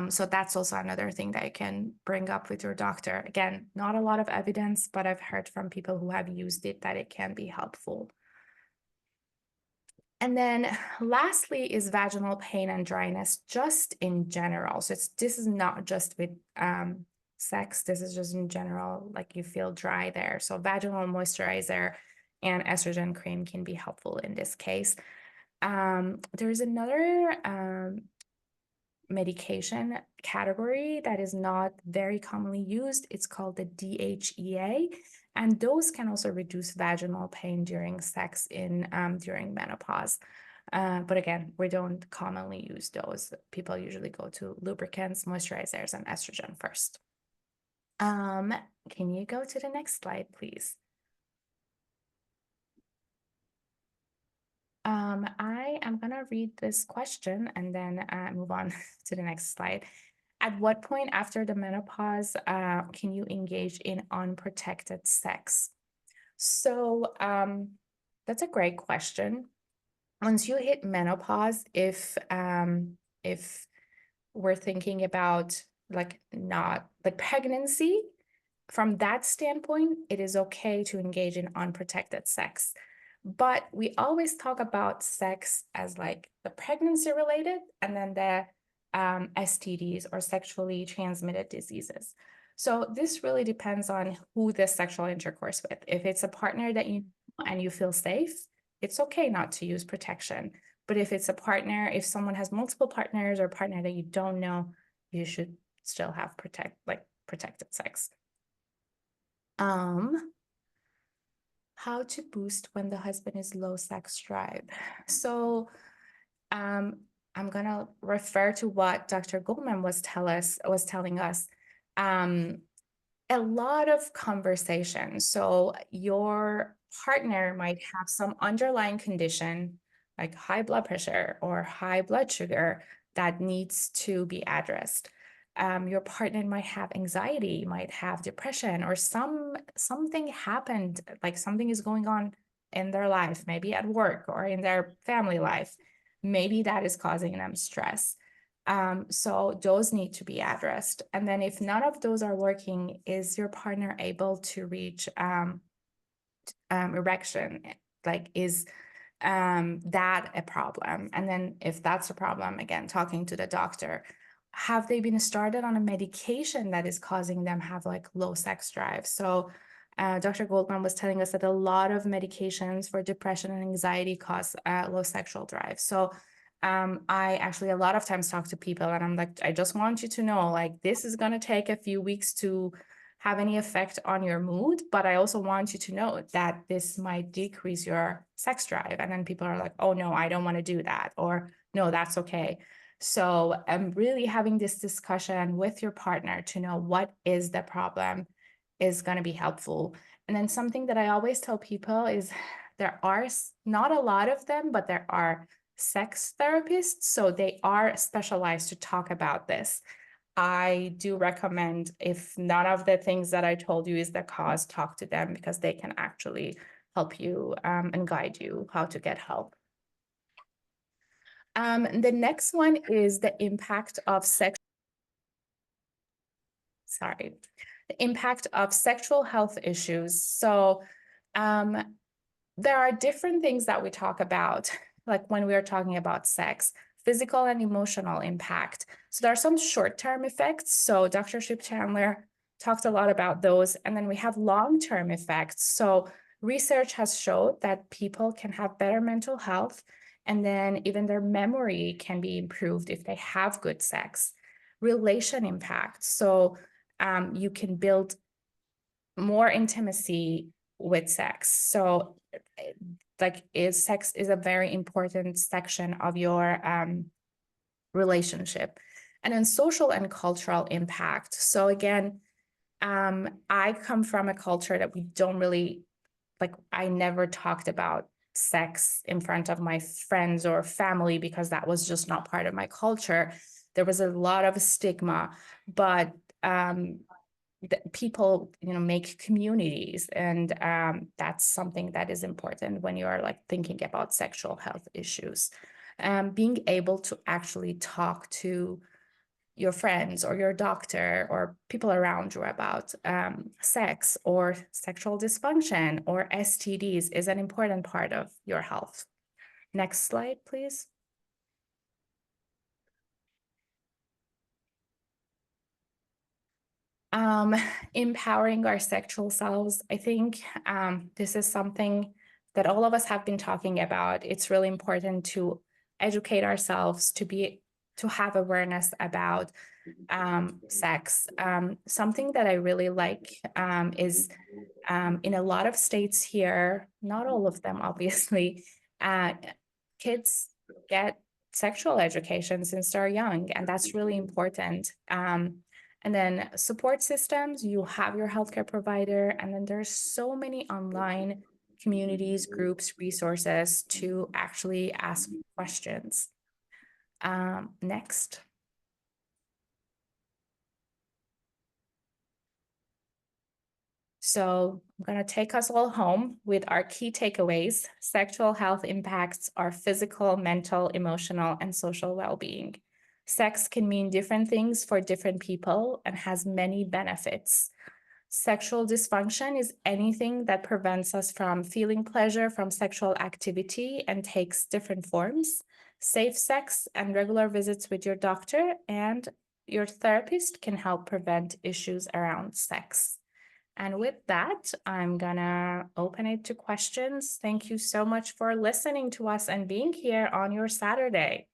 So that's also another thing that you can bring up with your doctor. Again, not a lot of evidence, but I've heard from people who have used it that it can be helpful. And then lastly is vaginal pain and dryness just in general. So this is not just with sex, this is just in general, like you feel dry there. So vaginal moisturizer and estrogen cream can be helpful in this case. There's another medication category that is not very commonly used. It's called the DHEA, and those can also reduce vaginal pain during sex during menopause. But again, we don't commonly use those. People usually go to lubricants, moisturizers, and estrogen first. Can you go to the next slide, please? I am going to read this question and then move on to the next slide. At what point after the menopause can you engage in unprotected sex? So that's a great question. Once you hit menopause, if we're thinking about not like pregnancy, from that standpoint, it is okay to engage in unprotected sex. But we always talk about sex as like the pregnancy related and then the STDs or sexually transmitted diseases. So this really depends on who the sexual intercourse with. If it's a partner that you know and you feel safe, it's okay not to use protection. But if it's a partner, if someone has multiple partners or a partner that you don't know, you should still have protected sex. How to boost when the husband is low sex drive. So I'm gonna refer to what Dr. Goldman was telling us. A lot of conversation. So your partner might have some underlying condition like high blood pressure or high blood sugar that needs to be addressed. Your partner might have anxiety, might have depression, or something happened, like something is going on in their life, maybe at work or in their family life, maybe that is causing them stress. So those need to be addressed. And then if none of those are working, is your partner able to reach erection? Like, is that a problem? And then if that's a problem, again, talking to the doctor. Have they been started on a medication that is causing them have like low sex drive? So Dr. Goldman was telling us that a lot of medications for depression and anxiety cause low sexual drive. So I actually a lot of times talk to people and I'm like, I just want you to know, like, this is going to take a few weeks to have any effect on your mood, but I also want you to know that this might decrease your sex drive. And then people are like, oh no, I don't want to do that, or no, that's okay. So I'm really having this discussion with your partner to know what is the problem is going to be helpful. And then something that I always tell people is there are not a lot of them, but there are sex therapists. So they are specialized to talk about this. I do recommend, if none of the things that I told you is the cause, talk to them because they can actually help you and guide you how to get help. The next one is the impact of the impact of sexual health issues. So there are different things that we talk about, like when we are talking about sex, physical and emotional impact. So there are some short-term effects. So Dr. Ship-Chandler talked a lot about those. And then we have long-term effects. So research has showed that people can have better mental health, and then even their memory can be improved if they have good sex. Relation impact. So you can build more intimacy with sex. So like sex is a very important section of your relationship. And then social and cultural impact. So again, I come from a culture that we don't really, like, I never talked about sex in front of my friends or family because that was just not part of my culture. There was a lot of stigma, but people, make communities, and that's something that is important when you are like thinking about sexual health issues. Being able to actually talk to your friends or your doctor or people around you about sex or sexual dysfunction or STDs is an important part of your health. Next slide, please. Empowering our sexual selves. I think this is something that all of us have been talking about. It's really important to educate ourselves, to have awareness about sex. Something that I really like is in a lot of states here, not all of them, obviously, kids get sexual education since they're young, and that's really important. And then support systems, you have your healthcare provider, and then there's so many online communities, groups, resources to actually ask questions. Next. So I'm going to take us all home with our key takeaways. Sexual health impacts our physical, mental, emotional, and social well-being. Sex can mean different things for different people and has many benefits. Sexual dysfunction is anything that prevents us from feeling pleasure from sexual activity and takes different forms. Safe sex and regular visits with your doctor and your therapist can help prevent issues around sex. And with that, I'm gonna open it to questions. Thank you so much for listening to us and being here on your Saturday.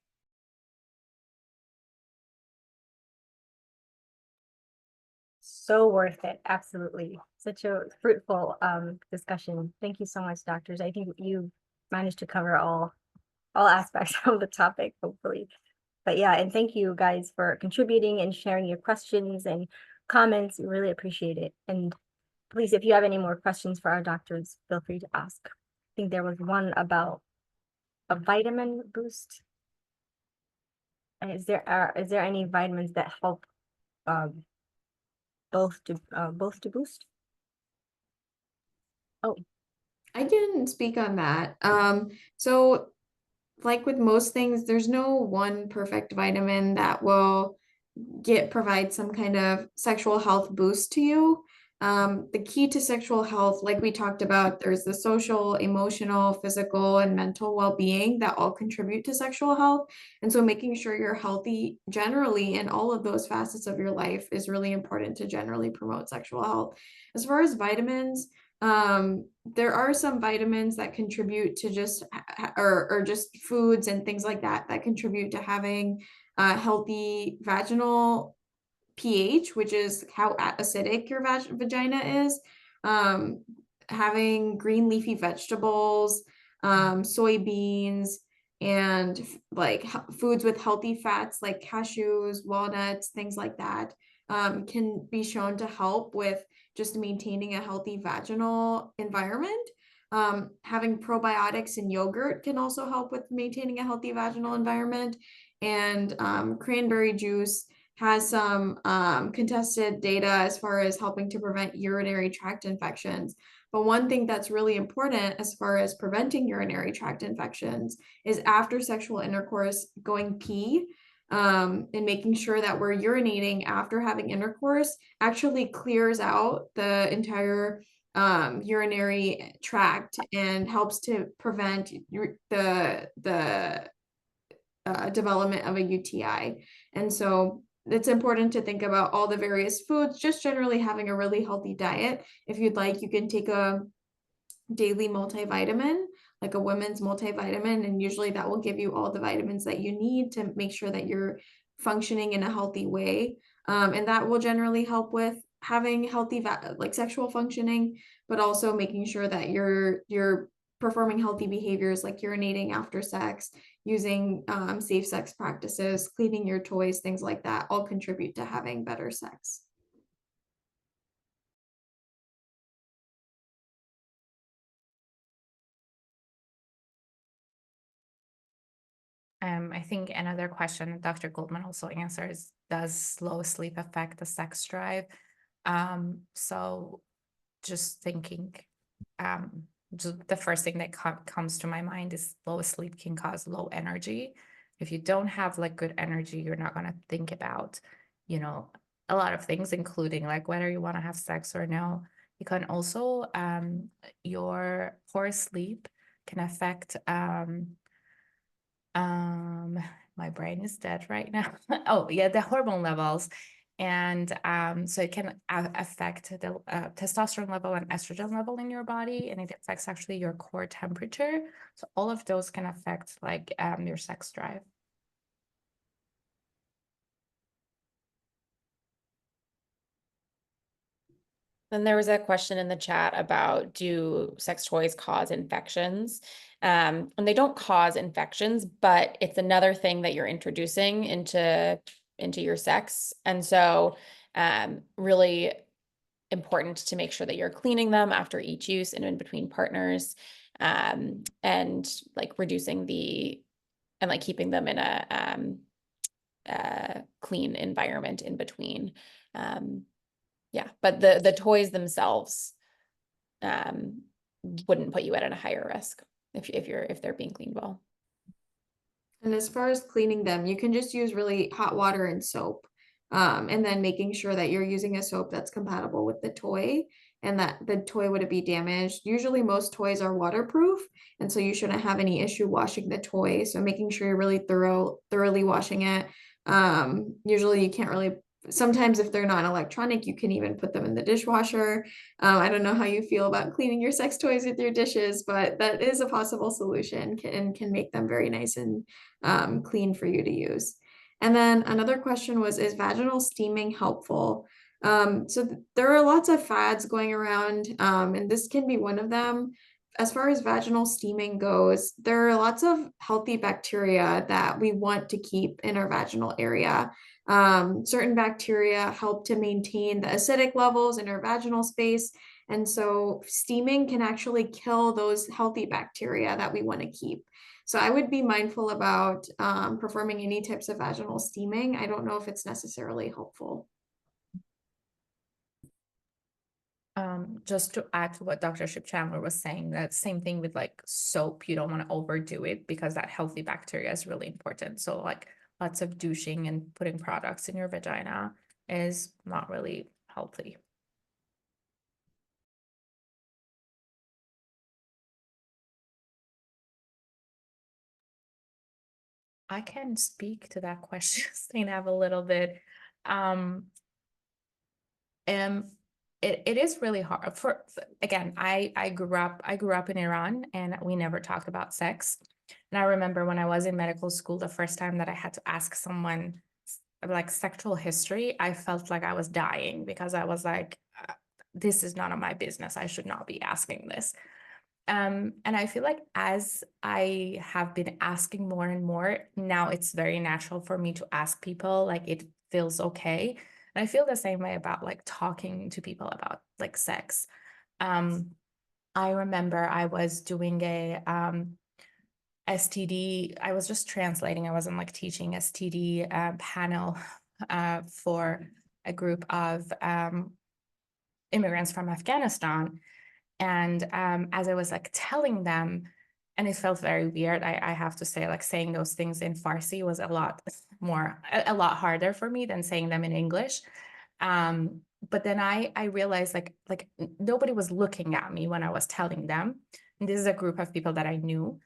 So worth it. Absolutely. Such a fruitful discussion. Thank you so much, doctors. I think you managed to cover all aspects of the topic, hopefully. But yeah, and thank you guys for contributing and sharing your questions and comments. We really appreciate it. And please, if you have any more questions for our doctors, feel free to ask. I think there was one about a vitamin boost. And is there any vitamins that help both to boost? Oh, I can speak on that. So like with most things, there's no one perfect vitamin that will provide some kind of sexual health boost to you. The key to sexual health, like we talked about, there's the social, emotional, physical, and mental well-being that all contribute to sexual health. And so making sure you're healthy generally in all of those facets of your life is really important to generally promote sexual health. As far as vitamins, there are some vitamins that contribute to just or just foods and things like that that contribute to having healthy vaginal pH, which is how acidic your vagina is. Um, Having green leafy vegetables, soybeans, and like foods with healthy fats like cashews, walnuts, things like that, can be shown to help with just maintaining a healthy vaginal environment. Having probiotics in yogurt can also help with maintaining a healthy vaginal environment. And cranberry juice has some contested data as far as helping to prevent urinary tract infections. But one thing that's really important as far as preventing urinary tract infections is after sexual intercourse, going pee, and making sure that we're urinating after having intercourse actually clears out the entire urinary tract and helps to prevent the development of a UTI. And so it's important to think about all the various foods, just generally having a really healthy diet. If you'd like, you can take a daily multivitamin, like a women's multivitamin, and usually that will give you all the vitamins that you need to make sure that you're functioning in a healthy way. And that will generally help with having healthy like sexual functioning, but also making sure that you're performing healthy behaviors like urinating after sex, using safe sex practices, cleaning your toys, things like that, all contribute to having better sex. I think another question Dr. Goldman also answers, does slow sleep affect the sex drive? So just thinking, just the first thing that comes to my mind is low sleep can cause low energy. If you don't have like good energy, you're not going to think about, a lot of things, including like whether you want to have sex or no. You can also, your poor sleep can affect, my brain is dead right now. Oh, yeah, the hormone levels. And so it can affect the testosterone level and estrogen level in your body, and it affects actually your core temperature. So all of those can affect like your sex drive. Then there was a question in the chat about, do sex toys cause infections? And they don't cause infections, but it's another thing that you're introducing into your sex. And so really important to make sure that you're cleaning them after each use and in between partners, and like reducing and like keeping them in a clean environment in between. Yeah, but the toys themselves wouldn't put you at a higher risk if they're being cleaned well. And as far as cleaning them, you can just use really hot water and soap. And then making sure that you're using a soap that's compatible with the toy and that the toy wouldn't be damaged. Usually most toys are waterproof, and so you shouldn't have any issue washing the toy. So making sure you're really thoroughly washing it. Usually you can't really, sometimes if they're not electronic, you can even put them in the dishwasher. I don't know how you feel about cleaning your sex toys with your dishes, but that is a possible solution and can make them very nice and clean for you to use. And then another question was, is vaginal steaming helpful? So there are lots of fads going around, and this can be one of them. As far as vaginal steaming goes, there are lots of healthy bacteria that we want to keep in our vaginal area. Certain bacteria help to maintain the acidic levels in our vaginal space. And so steaming can actually kill those healthy bacteria that we want to keep. So I would be mindful about performing any types of vaginal steaming. I don't know if it's necessarily helpful. Just to add to what Dr. Ship-Chandler was saying, that same thing with like soap, you don't want to overdo it because that healthy bacteria is really important. So like lots of douching and putting products in your vagina is not really healthy. I can speak to that question, Zainab, a little bit. Um, it is really hard again, I grew up in Iran and we never talked about sex. And I remember when I was in medical school, the first time that I had to ask someone like sexual history, I felt like I was dying because I was like, this is none of my business. I should not be asking this. And I feel like as I have been asking more and more, now it's very natural for me to ask people, like it feels okay. And I feel the same way about like talking to people about like sex. I remember I was doing a STD, I was just translating, I wasn't like teaching STD panel for a group of immigrants from Afghanistan. And as I was like telling them, and it felt very weird, I have to say, like saying those things in Farsi was a lot harder for me than saying them in English. But then I realized like nobody was looking at me when I was telling them. And this is a group of people that I knew.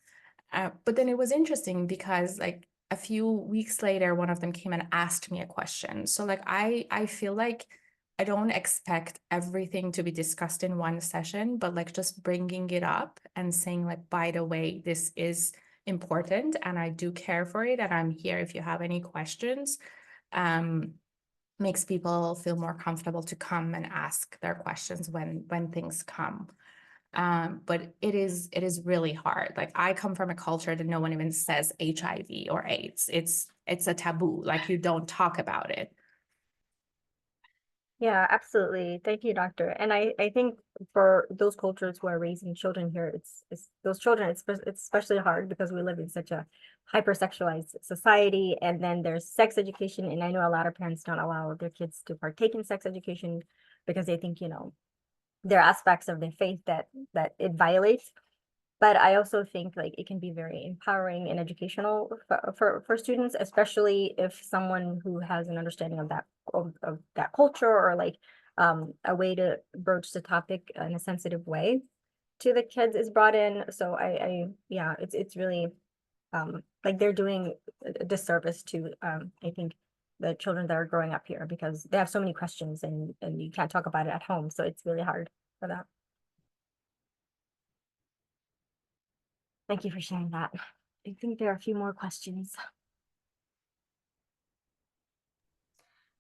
But then it was interesting because like a few weeks later, one of them came and asked me a question. So like I feel like I don't expect everything to be discussed in one session, but like just bringing it up and saying like, by the way, this is important and I do care for it and I'm here if you have any questions, makes people feel more comfortable to come and ask their questions when things come. But it is really hard. Like I come from a culture that no one even says HIV or AIDS. It's a taboo. Like you don't talk about it. Yeah, absolutely. Thank you, doctor. And I think for those cultures who are raising children here, it's those children, it's especially hard because we live in such a hypersexualized society. And then there's sex education. And I know a lot of parents don't allow their kids to partake in sex education because they think, there are aspects of their faith that it violates. But I also think like it can be very empowering and educational for students, especially if someone who has an understanding of that culture or like a way to broach the topic in a sensitive way to the kids is brought in. So I yeah, it's really like they're doing a disservice to I think the children that are growing up here because they have so many questions and you can't talk about it at home. So it's really hard for that. Thank you for sharing that. I think there are a few more questions.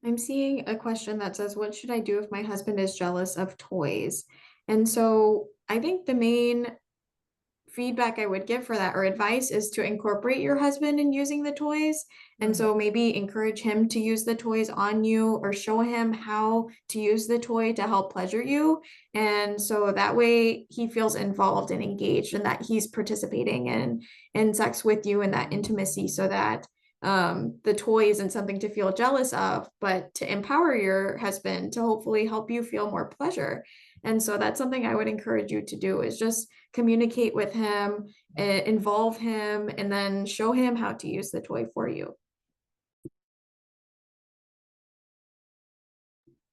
I'm seeing a question that says, what should I do if my husband is jealous of toys? And so I think the main feedback I would give for that or advice is to incorporate your husband in using the toys. And so maybe encourage him to use the toys on you or show him how to use the toy to help pleasure you. And so that way he feels involved and engaged and that he's participating in sex with you in that intimacy so that the toy isn't something to feel jealous of, but to empower your husband to hopefully help you feel more pleasure. And so that's something I would encourage you to do is just communicate with him, involve him, and then show him how to use the toy for you.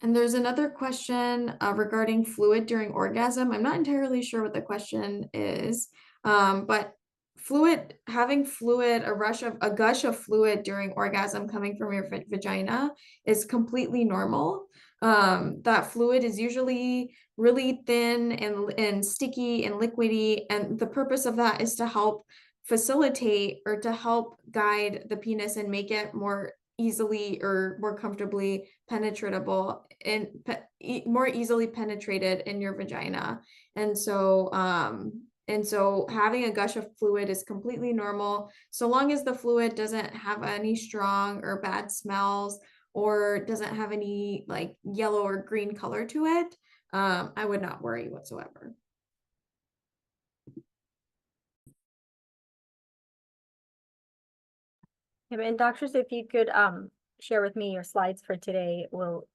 And there's another question regarding fluid during orgasm. I'm not entirely sure what the question is, but having fluid, a gush of fluid during orgasm coming from your vagina is completely normal. That fluid is usually really thin and sticky and liquidy, and the purpose of that is to help facilitate or to help guide the penis and make it more easily or more comfortably penetratable and more easily penetrated in your vagina. And so having a gush of fluid is completely normal so long as the fluid doesn't have any strong or bad smells or doesn't have any like yellow or green color to it. I would not worry whatsoever. And doctors, if you could share with me your slides for today, we'll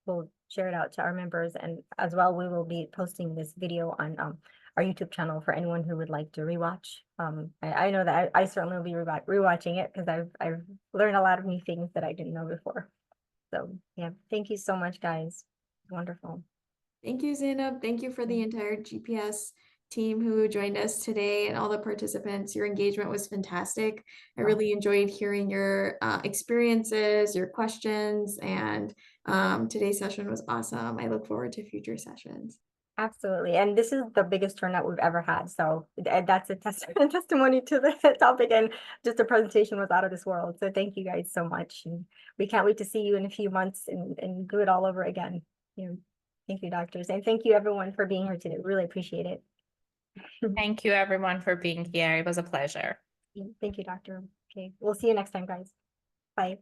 share it out to our members. And as well, we will be posting this video on our YouTube channel for anyone who would like to rewatch. I know that I certainly will be rewatching it because I've learned a lot of new things that I didn't know before. So yeah, thank you so much, guys. Wonderful. Thank you, Zainab. Thank you for the entire GPS team who joined us today and all the participants. Your engagement was fantastic. I really enjoyed hearing your experiences, your questions, and today's session was awesome. I look forward to future sessions. Absolutely. And this is the biggest turnout we've ever had. So that's a testimony to the topic, and just the presentation was out of this world. So thank you guys so much. And we can't wait to see you in a few months and do it all over again. Thank you, doctors. And thank you everyone for being here today. Really appreciate it. Thank you everyone for being here. It was a pleasure. Thank you, doctor. Okay, we'll see you next time, guys. Bye.